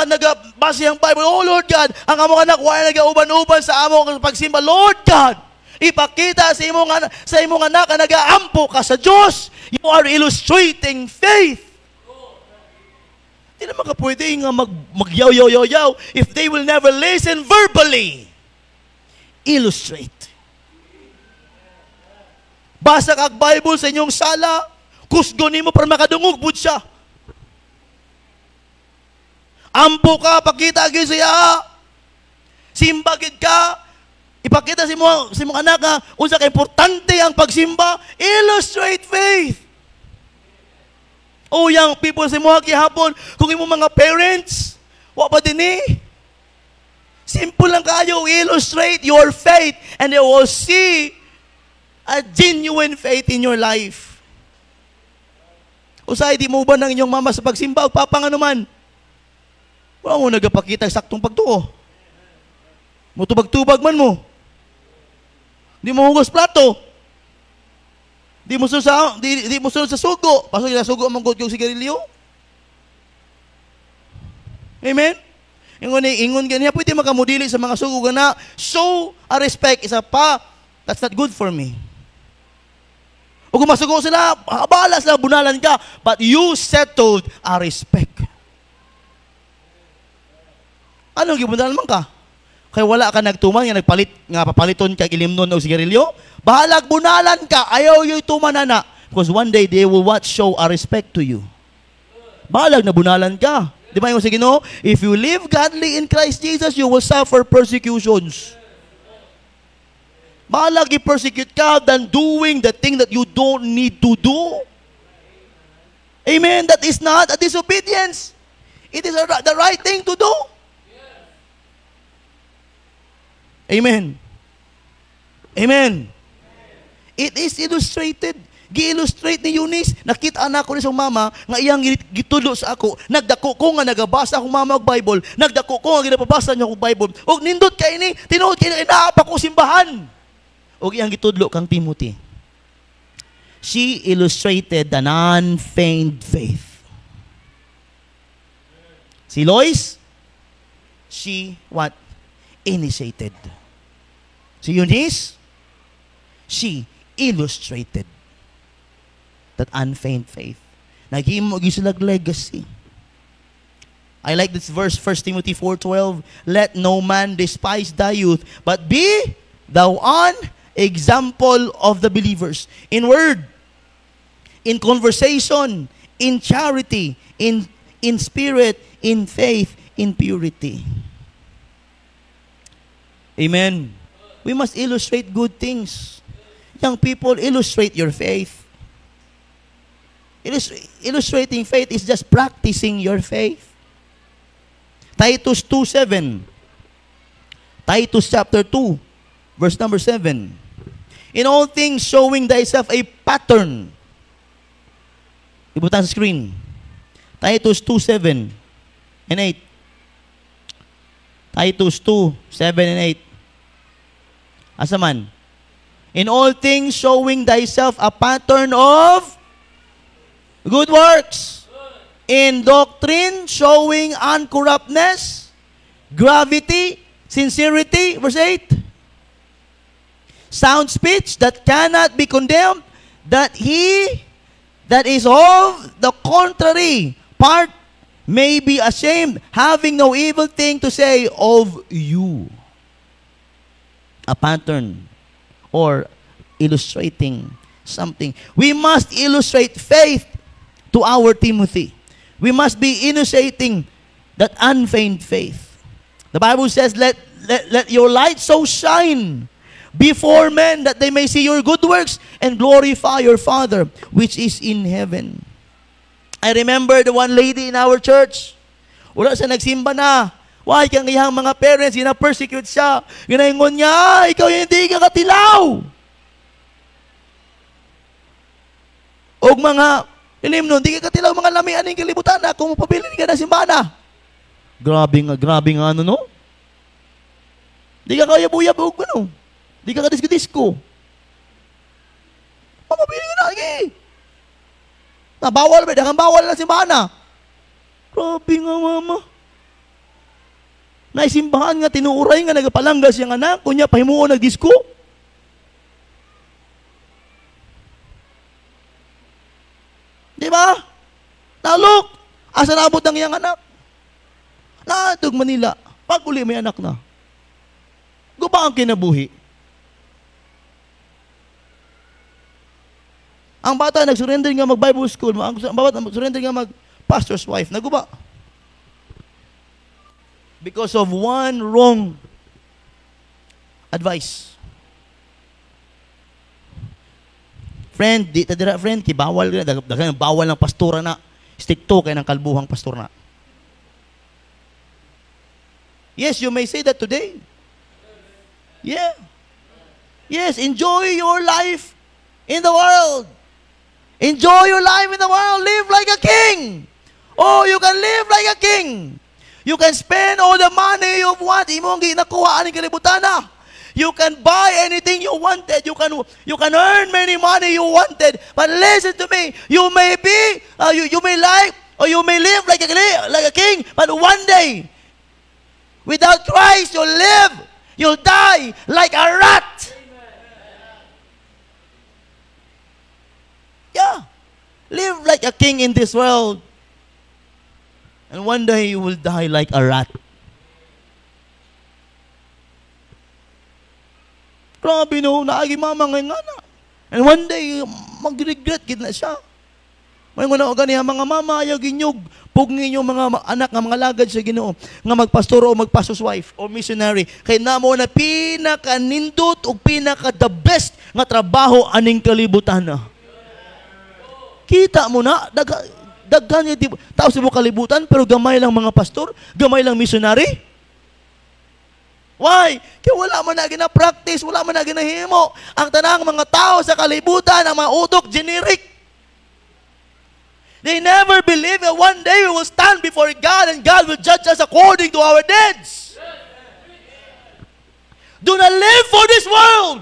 nagabasa ang Bible. Oh Lord God, ang among anak wa na nagauban-uban sa among pagsimba. Lord God, ipakita sa imong anak na nagaampo ka sa Diyos. You are illustrating faith. Hindi naman ka pwede nga mag-yaw-yaw-yaw if they will never listen verbally. Illustrate. Basa kag Bible sa inyong sala, kusgo nimo para makadungog pud siya. Ampo ka, pakita gyud siya. Simba gid ka. Ipakita sa imong anak nga unsa ka importante ang pagsimba. Illustrate faith. Oh, young people sa mga kihapon, kung imong mga parents, wa pa din simple lang kayo, illustrate your faith and they will see a genuine faith in your life. Usay, di mo ba ng inyong mama sa pagsimba o papa nga naman? Wala mo nagapakita saktong pagtuo. Mutubag-tubag man mo. Di mo hugas plato. Di mo sunod sa sugo. Paso nila sugo ang manggot yung sigarilyo. Amen? Ingon ganyan, pwede makamudili sa mga sugo na show a respect isa pa. That's not good for me. O kung masugo sila, abala sila, bunalan ka. But you settled a respect. Anong gibunalan man ka? Kaya wala ka nagtuman, nga papaliton ka ilimnon o sigarilyo. Bahalag bunalan ka, ayaw yung tumanana. Because one day, they will show a respect to you. Bahalag na bunalan ka. Di ba yung sige no? If you live godly in Christ Jesus, you will suffer persecutions. Bahalag i-persecute ka than doing the thing that you don't need to do. Amen? That is not a disobedience. It is the right thing to do. Amen. Amen. It is illustrated. Gi-illustrate ni Eunice. Nakita anak ko ni sa mama nga iyang gitulo sa ako. Nagdako ko nga nagabasa akong mama og Bible. Nagdako ko nga ginapabasa niya akong Bible. Og nindot kay ni, tinuod kay inaapa ko simbahan. Og iyang gitudlo kang Timothy. She illustrated an unfeigned faith. Si Lois, she what? Initiated. Si Eunice, she illustrated that unfeigned faith. Naghimo gisulag legacy. I like this verse, 1 Timothy 4:12. Let no man despise thy youth, but be thou an example of the believers. In word, in conversation, in charity, in spirit, in faith, in purity. Amen. We must illustrate good things. Young people, illustrate your faith. Illustrating faith is just practicing your faith. Titus 2:7. Titus chapter 2, verse number 7. In all things showing thyself a pattern. Ibutan sa screen. Titus 2:7 and 8. Titus 2:7 and 8. Asa man? In all things showing thyself a pattern of good works. In doctrine showing uncorruptness, gravity, sincerity, verse 8. Sound speech that cannot be condemned, that he that is of the contrary part may be ashamed, having no evil thing to say of you. A pattern or illustrating something. We must illustrate faith to our Timothy. We must be illustrating that unfeigned faith. The Bible says, let your light so shine before men that they may see your good works and glorify your Father which is in heaven. I remember the one lady in our church. Wala siya nagsimba na. Why kang iyang mga parents, persecute siya. Ginaingon niya, ikaw yung hindi ka katilaw. O mga, ilim nun, di ka katilaw mga lamian ng kalibutan na kung mapabilin ka na simbana. Grabe nga ano, no? Di ka kaya buyab o ano. Di ka kadisko-disko. Mapabilin ka na, lagi. Bawal ba? Dakang bawal na simbana. Grabe nga, mama. Naisimbahan nga, tinuuray nga, nagapalanggas yung anak, kunya, pahimuon, nagdisko. Di ba? Nalok. Asa nabot ng iyang anak? Natog Manila. Pag uli may anak na. Guba ang kinabuhi. Ang bata nag-surrender nga mag-Bible school. Ang bata nag-surrender nga mag-pastor's wife. Naguba. Because of one wrong advice. Friend, di tadira friend, kibawal na, dagang bawal ng pastora na. Stick to kay ng kalbuhang pastor na. Yes, you may say that today. Yeah. Yes, enjoy your life in the world. Enjoy your life in the world. Live like a king. Oh, you can live like a king. You can spend all the money you want. Imong ginakuha ang kalibutan na. You can buy anything you wanted. You can earn many money you wanted. But listen to me. You may be, you may like, or you may live like a king. But one day, without Christ, you'll die like a rat. Yeah. Live like a king in this world. And one day you will die like a rat. Grabe no, naagi mama ngayon nga na. And one day, mag-regret gid na siya. May mga ganyan, mga mama, ayaw ginyog, pugngin yung mga anak, nga mga lagad sa Ginoo, nga magpastor o magpastor's wife o missionary. Kaya namo na pinaka-nindot o pinaka-the best nga trabaho aning kalibutan na. Kita mo na, daghan niya, tao sa kalibutan, pero gamay lang mga pastor, gamay lang missionary. Why? Kaya wala man na gina-practice, wala man na ginahimo. Ang tanang mga tao sa kalibutan, ang mga utok, generic. They never believe that one day we will stand before God and God will judge us according to our deeds. Do not live for this world.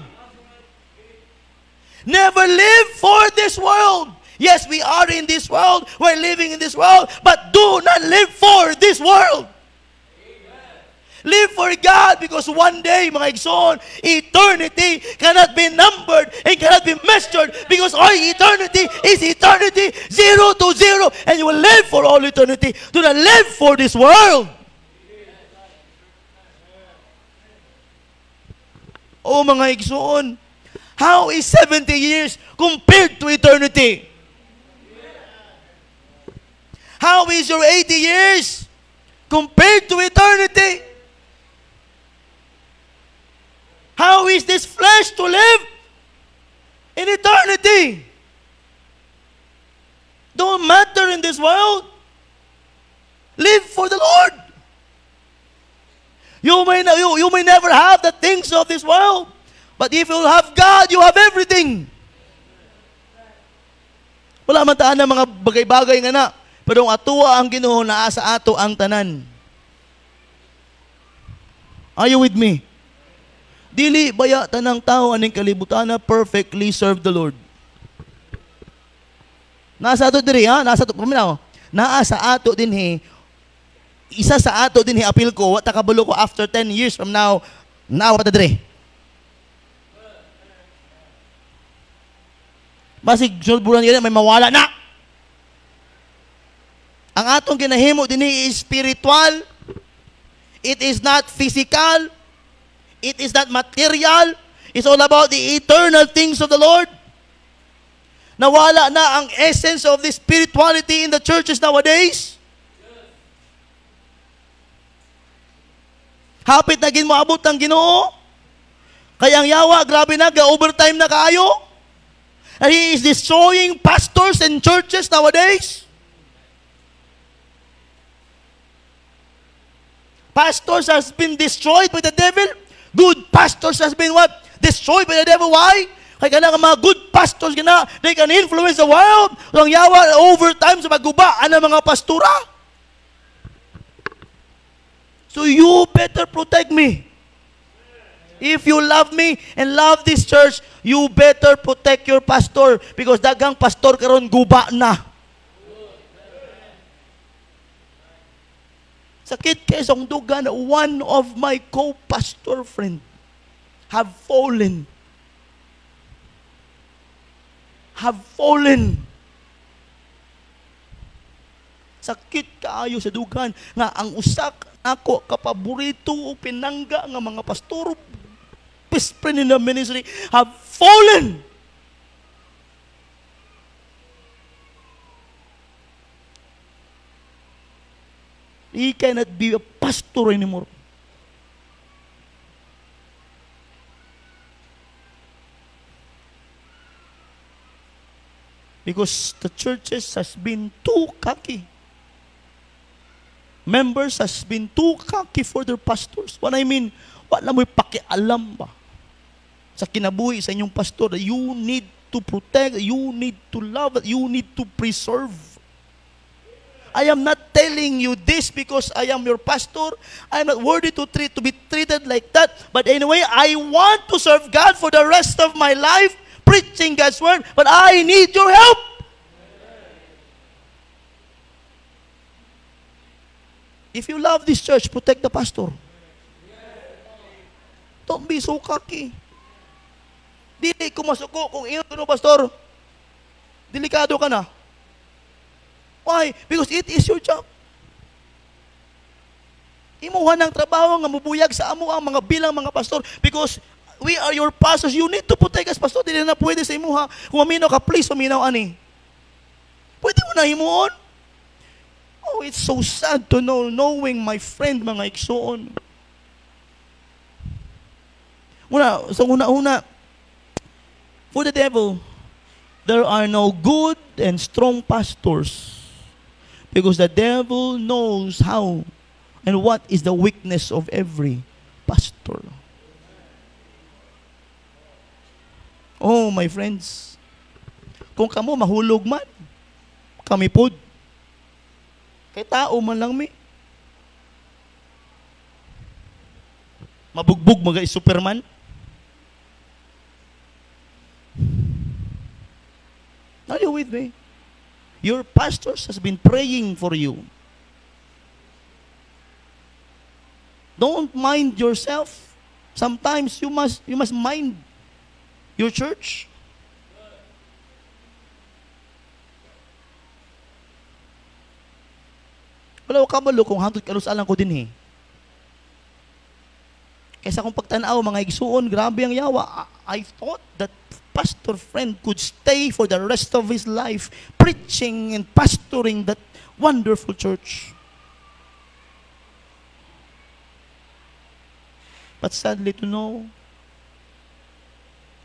Never live for this world. Yes, we are in this world. We're living in this world. But do not live for this world. Live for God because one day, mga igsoon, eternity cannot be numbered and cannot be measured because our eternity is eternity, 0 to 0, and you will live for all eternity. Do not live for this world. Oh, mga igsoon, how is 70 years compared to eternity? How is your 80 years compared to eternity? How is this flesh to live in eternity? Don't matter in this world. Live for the Lord. You may never have the things of this world, but if you have God, you have everything. Wala man taan ng mga bagay-bagay nga na, pero ang atuwa ang Ginoo naa sa ato ang tanan. Are you with me? Dili baya tanang tao aning kalibutan na perfectly serve the Lord. Nasa ato diri ha, nasa ato paminaw. Naa sa ato dinhi. Isa sa ato dinhi apil ko, wa ta kabalo ko after 10 years from now, ta diri. Basig sunod bulan yan may mawala na. Ang atong ginahimo dinhi is spiritual. It is not physical. It is not material. It's all about the eternal things of the Lord. Nawala na ang essence of the spirituality in the churches nowadays. Hapit na ginmoabot ang Ginoo. Kaya ang yawa, grabe na, ga-overtime na kaayo. And He is destroying pastors and churches nowadays. Pastors has been destroyed by the devil. Good pastors has been what? Destroyed by the devil. Why? Kaya ka na mga good pastors ka na, they can influence the world. Ang yawa, over time sa maguba, ang mga pastura. So you better protect me. If you love me and love this church, you better protect your pastor because dagang pastor karon guba na. Sakit kay isang duga na one of my co-pastor friend have fallen. Sakit kaayo sa dugan nga ang usak ako kapaborito o pinangga nga mga pastor best friend in the ministry have fallen. He cannot be a pastor anymore. Because the churches has been too cocky. Members has been too cocky for their pastors. What I mean, wala mo'y pakialam ba sa kinabuhi sa inyong pastor that you need to protect, you need to love, you need to preserve. I am not telling you this because I am your pastor. I am not worthy to be treated like that. But anyway, I want to serve God for the rest of my life, preaching God's word, but I need your help. If you love this church, protect the pastor. Don't be so cocky. Dili ko masuko kung ino pastor. Delikado ka na. Why? Because it is your job. Imuha ng trabaho nga mubuyag sa amo ang mga bilang mga pastor because we are your pastors. You need to protect us, pastor. Dili na pwede sa imuha. Kung maminaw ka, please maminaw ani. Pwede mo na himuon. Oh, it's so sad to know, knowing my friend, mga igsoon. Una, for the devil, there are no good and strong pastors. Because the devil knows how and what is the weakness of every pastor. Oh, my friends, kung kamo mahulog man, kami pod. Kay tao man lang mi. Mabugbog mga Superman. Are you with me? Your pastors has been praying for you. Don't mind yourself. Sometimes you must mind your church. Wala ka malo kung hantod kalusalan ko din Kaysa kung pagtanaw mga igsuon, grabe ang yawa. I thought that pastor friend could stay for the rest of his life preaching and pastoring that wonderful church. But sadly to know,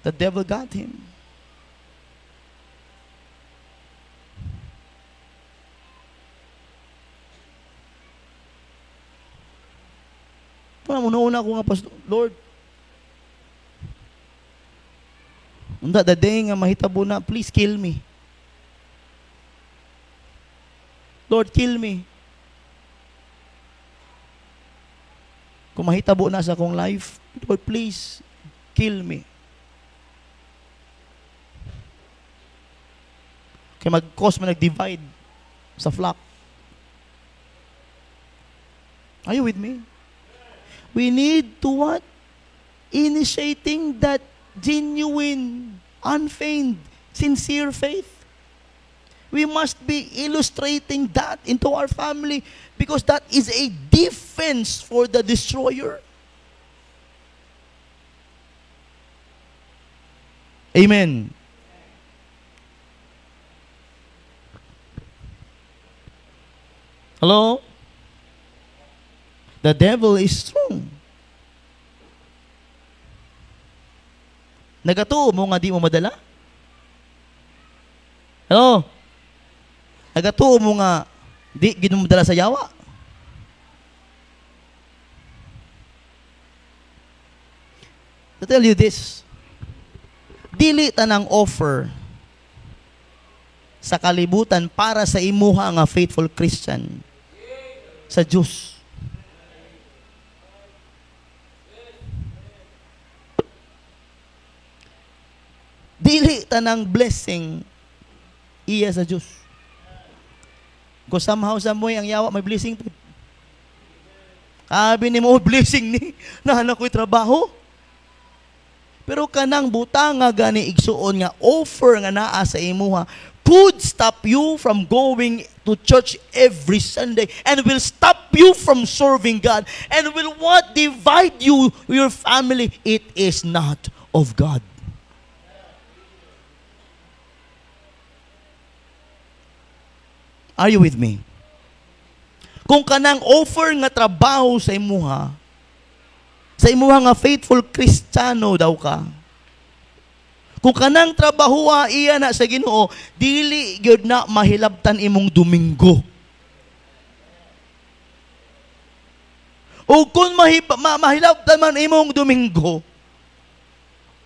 the devil got him. Una ko nga, pastor, Lord, unda the day nga mahitabo na, please kill me. Lord, kill me. Kung mahitabo na sa akong life, Lord, please, kill me. Kaya mag-cause man nag-divide sa flock. Are you with me? We need to what? Initiating that genuine, unfeigned, sincere faith. We must be illustrating that into our family because that is a defense for the destroyer. Amen. Hello? The devil is strong. Nagatuo mo nga di mo madala? Hello? Nagatuo mo nga di gid mo madala sa yawa? To tell you this, Dili tanang offer sa kalibutan para sa imuha nga faithful Christian sa Diyos. Dili tanang blessing iya sa Diyos. Kung somehow samoy ang yawa, may blessing po. Kabi ni mo, blessing ni, nahanap ko'y trabaho. Pero kanang butanga gani igsuon nga offer nga naa sa imuha could stop you from going to church every Sunday and will stop you from serving God and will what divide you, your family. It is not of God. Are you with me? Kung kanang offer nga trabaho sa imuha nga faithful Kristiyano daw ka, kung kanang trabaho iya na sa Ginoo, dili gyud na mahilabtan imong Domingo. O kung mahilabtan man imong Domingo,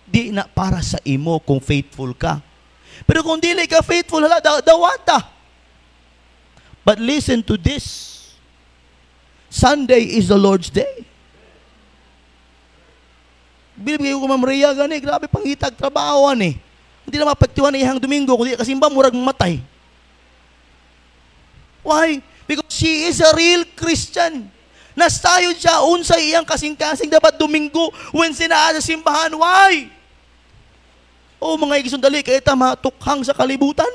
di na para sa imo kung faithful ka. Pero kung dili ka faithful, hala, dawata. But listen to this. Sunday is the Lord's day. Bilib kayo kung Maria gani, grabe pangitag trabaho ni. Hindi na mapagtiwan na ihang Domingo, kundi kasimba murag matay. Why? Because she is a real Christian. Nasayod siya, unsa iyang kasing-kasing dapat Domingo when sinaa sa simbahan. Why? Oh, mga igisundali, kaya matukhang sa kalibutan.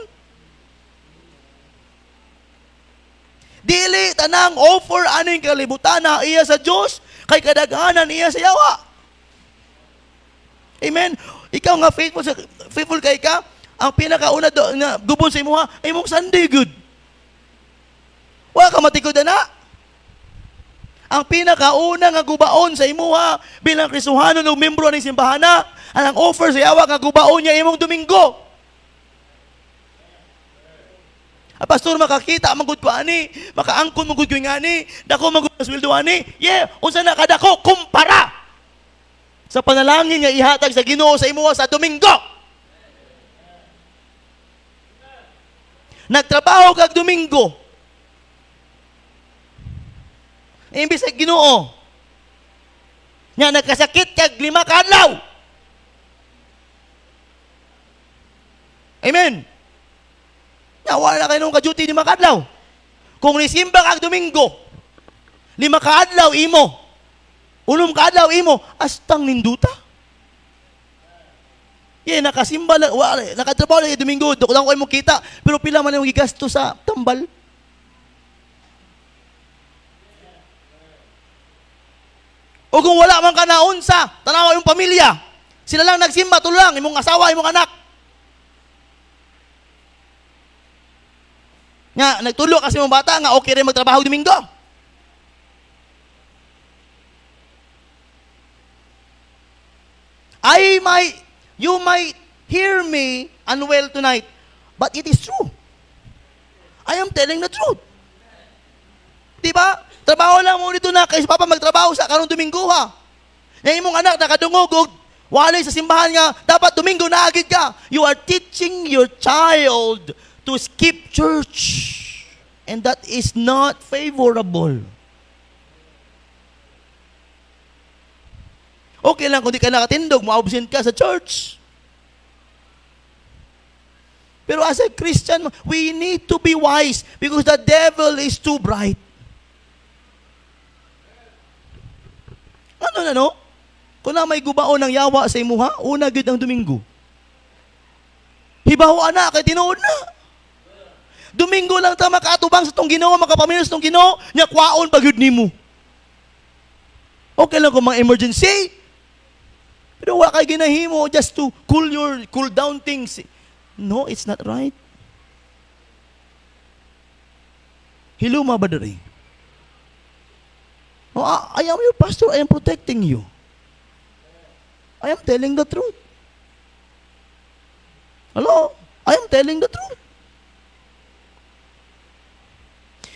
Dili tanang offer aning kalibutan na iya sa Diyos, kay kadaghanan iya sa yawa. Amen. Ikaw nga faithful kay ka, ang pinakauna nga gubon sa imuha ay imong Sunday good. Wa ka matikod na. Ang pinakauna nga gubaon sa imuha bilang Kristohano o membro ng simbahana, ang offer sa yawa nga gubaon niya imong Domingo. Pastor, makakita magud ko ani, makaangkon magud ko ngani, dako magud sweldo ani. Yeah, unsa na kadako kumpara sa panalangin nga ihatag sa Ginoo sa imuha sa Domingo. Nagtrabaho kag Domingo. Imbis sa Ginoo. Nya nagkasakit kag 5 ka adlaw. Amen. Wala na kayo nung ka-duty 5 kadlaw. Kung nisimba kag Domingo, 5 kadlaw imo, 6 kadlaw imo, astang ninduta. Yeah, nakasimba lang, nakatrabaho lang yung Domingo, doon ko mo kita, pero pila man yung gigasto sa tambal. O kung wala man ka na unsa, tanawa yung pamilya, sila lang nagsimba, tulang, imong asawa, imong anak. Nga, nagtulo kasi mong bata, nga okay rin magtrabaho Domingo. You might hear me unwell tonight, but it is true. I am telling the truth. Diba? Trabaho lang mo dito na, kaysa papa magtrabaho sa karong Domingo ha. Yung imong anak nakadungog, walay sa simbahan nga, dapat Domingo na agad ka. You are teaching your child to skip church. And that is not favorable. Okay lang kung di ka nakatindog, ma-absent ka sa church. Pero as a Christian, we need to be wise because the devil is too bright. Ano? Kung na may gubaon ng yawa sa imuha, una gid ang Domingo. Hibaho na, kay tinuod na. Domingo lang ta makaatubang sa tong Ginoo, makapamilya sa tong Ginoo, nya kwaon pagyud nimo. Okay lang kung mga emergency. Pero wa kay ginahimo just to cool down things. No, it's not right. Hiluma ba diri? Oh, I am your pastor, I am protecting you. I am telling the truth. Hello? I am telling the truth.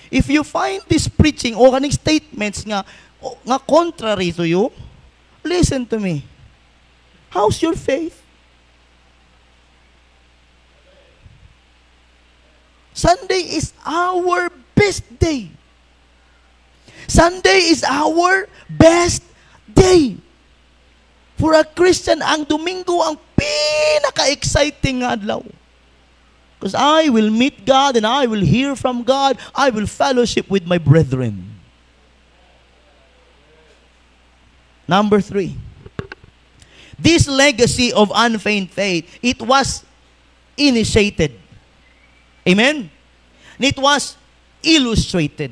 If you find this preaching o kaning statements nga contrary to you, listen to me. How's your faith? Sunday is our best day. Sunday is our best day. For a Christian, ang Domingo ang pinaka-exciting adlaw. Because I will meet God and I will hear from God. I will fellowship with my brethren. Number 3. This legacy of unfeigned faith, it was initiated. Amen? And it was illustrated.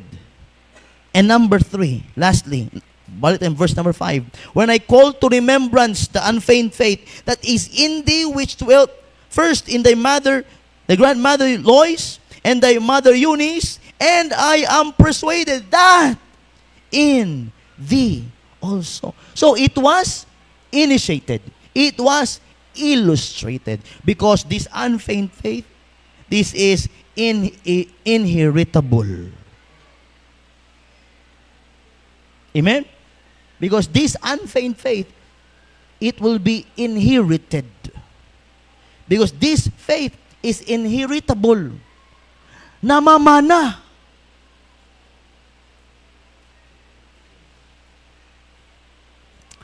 And number 3, lastly, balik in verse number 5. When I call to remembrance the unfeigned faith that is in thee which dwelt first in thy mother, the grandmother Lois, and thy mother Eunice, and I am persuaded that in thee also. So it was initiated. It was illustrated. Because this unfeigned faith, this is inheritable. Amen? Because this unfeigned faith, it will be inherited. Because this faith is inheritable. Namamana.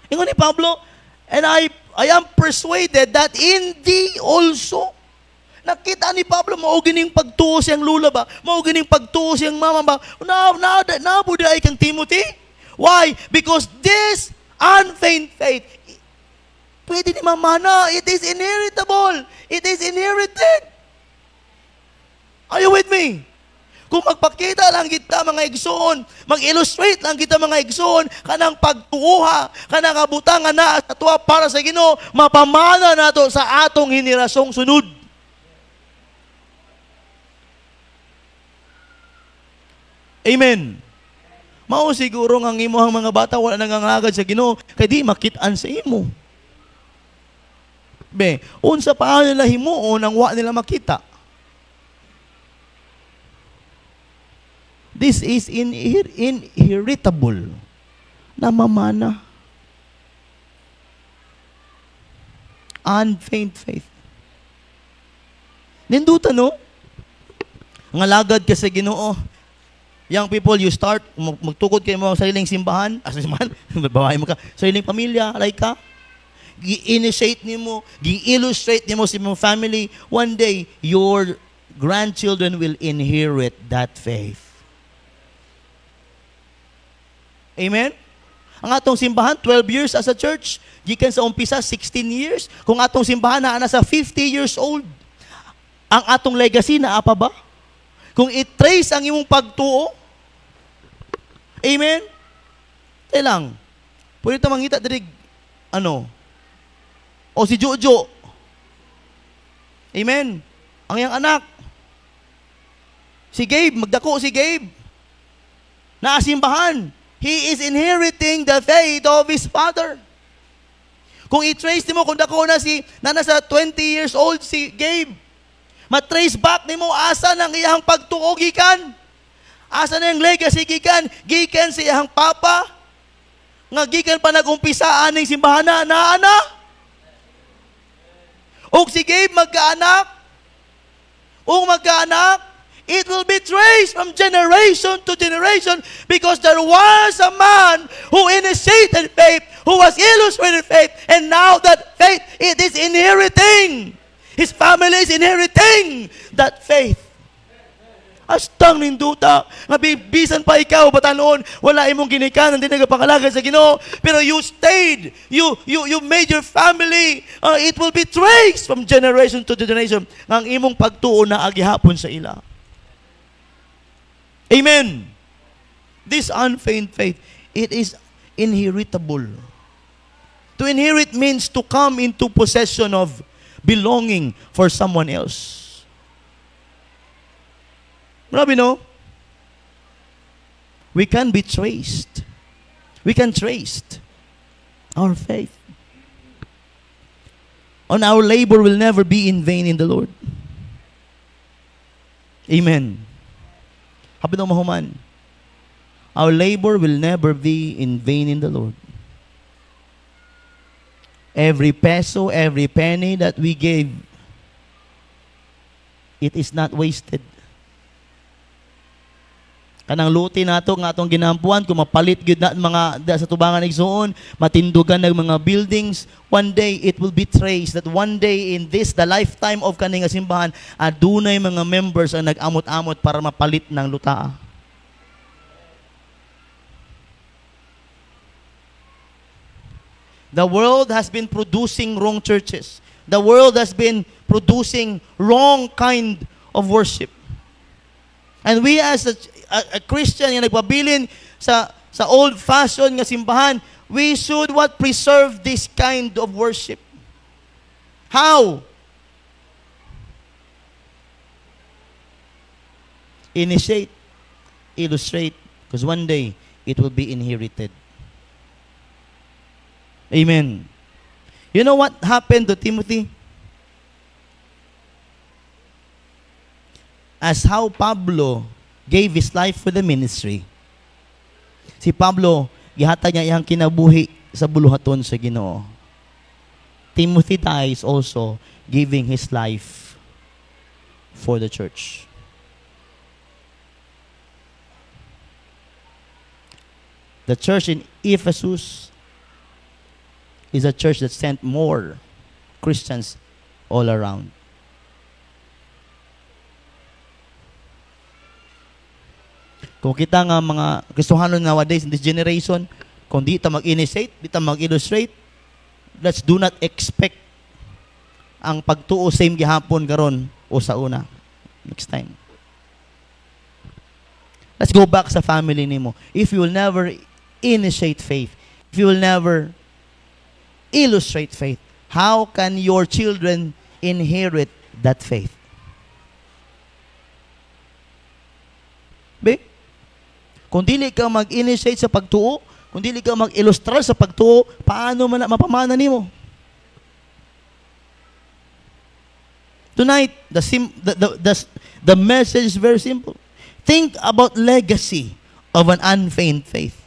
Ingon ni Pablo, and I am persuaded that in thee also. Nakita ni Pablo, maugining pagtuo siyang lula ba? Maugining pagtuo siyang mama ba? Nabudi ay kang Timothy. Why? Because this unfeigned faith, pwede ni mamana. It is inheritable. It is inherited. Are you with me? Kung magpakita lang kita mga igsoon, mag-illustrate lang kita mga igsoon, kanang pagtuuha, kanang abutangan na sa tuwa para sa Ginoo, mapamana nato sa atong henerasong sunod. Amen. Mao siguro nga imuhang mga bata wala nangangagad sa Ginoo kay di makit-an sa imo. Be, unsa pa nila himuon ang wa nila makita. This is inheritable. Namamana. Unfeigned faith. Ninduta no? Nga lagad ka sa Ginoo. Young people, you start, magtukod kayo mo sa sariling simbahan, babae mo ka, sariling pamilya, like ka, gi-initiate nimo, gi-illustrate nimo sa mong family, one day, your grandchildren will inherit that faith. Amen? Ang atong simbahan, 12 years as a church, gikan sa umpisa, 16 years, kung atong simbahan na nasa 50 years old, ang atong legacy na apa ba? Kung i-trace ang imong pagtuo, amen? Tayo lang. Pwede ito mangita dirig, o si Jojo. Amen? Ang iyang anak. Si Gabe, magdako si Gabe. Naasimbahan. He is inheriting the faith of his father. Kung i-trace mo, kung dako na nasa 20 years old si Gabe, matrace back ni mo asa ng iyang pagtuo gikan. Asa na yung legacy gikan? Gikan sa iyang papa. Nga gikan pa nag-umpisa aning simbahan na ana. O si Gabe magkaanak. It will be traced from generation to generation because there was a man who initiated faith, who was illustrated faith, and now that faith, it is inheriting. His family is inheriting that faith. Astang ninduta, nga bisan pa ikaw, batanon, wala imong ginikanan, hindi nagapangalaga sa Ginoo, pero you stayed, you made your family, it will be traced from generation to generation, ang imong pagtuo na agihapon sa ila. Amen. This unfeigned faith, it is inheritable. To inherit means to come into possession of, belonging for someone else. Grabe, no? We can be traced. We can trace our faith. On our labor will never be in vain in the Lord. Amen. Happy no mahuman. Our labor will never be in vain in the Lord. Every peso, every penny that we gave, it is not wasted. Kanang luti nato nga atong ginampuan kung mapalit gyud na mga sa tubangan igsoon, matindugan ng mga buildings, one day it will be traced that one day in this the lifetime of kaning simbahan adunay mga members ang nag-amot-amot para mapalit ng lutaa. The world has been producing wrong churches. The world has been producing wrong kind of worship. And we as a Christian yung nagpabilin sa old-fashioned nga simbahan, we should preserve this kind of worship. How? Initiate, illustrate, because one day it will be inherited. Amen. You know what happened to Timothy? As how Pablo gave his life for the ministry. Si Pablo, gihatag niya iyang kinabuhi sa buluhaton sa Ginoo. Timothy dies also giving his life for the church. The church in Ephesus is a church that sent more Christians all around. Kung kita nga mga Kristohano nowadays in this generation, kung di ta mag-initiate, di ta mag-illustrate, let's do not expect ang pagtuo same gihapon karon o sa una. Next time. Let's go back sa family nimo. If you will never initiate faith, if you will never illustrate faith, how can your children inherit that faith? Be? Kung dili ka mag-initiate sa pagtuo, kung dili ka mag-ilustrar sa pagtuo, paano man mapamana nimo? Tonight, the message is very simple. Think about legacy of an unfeigned faith.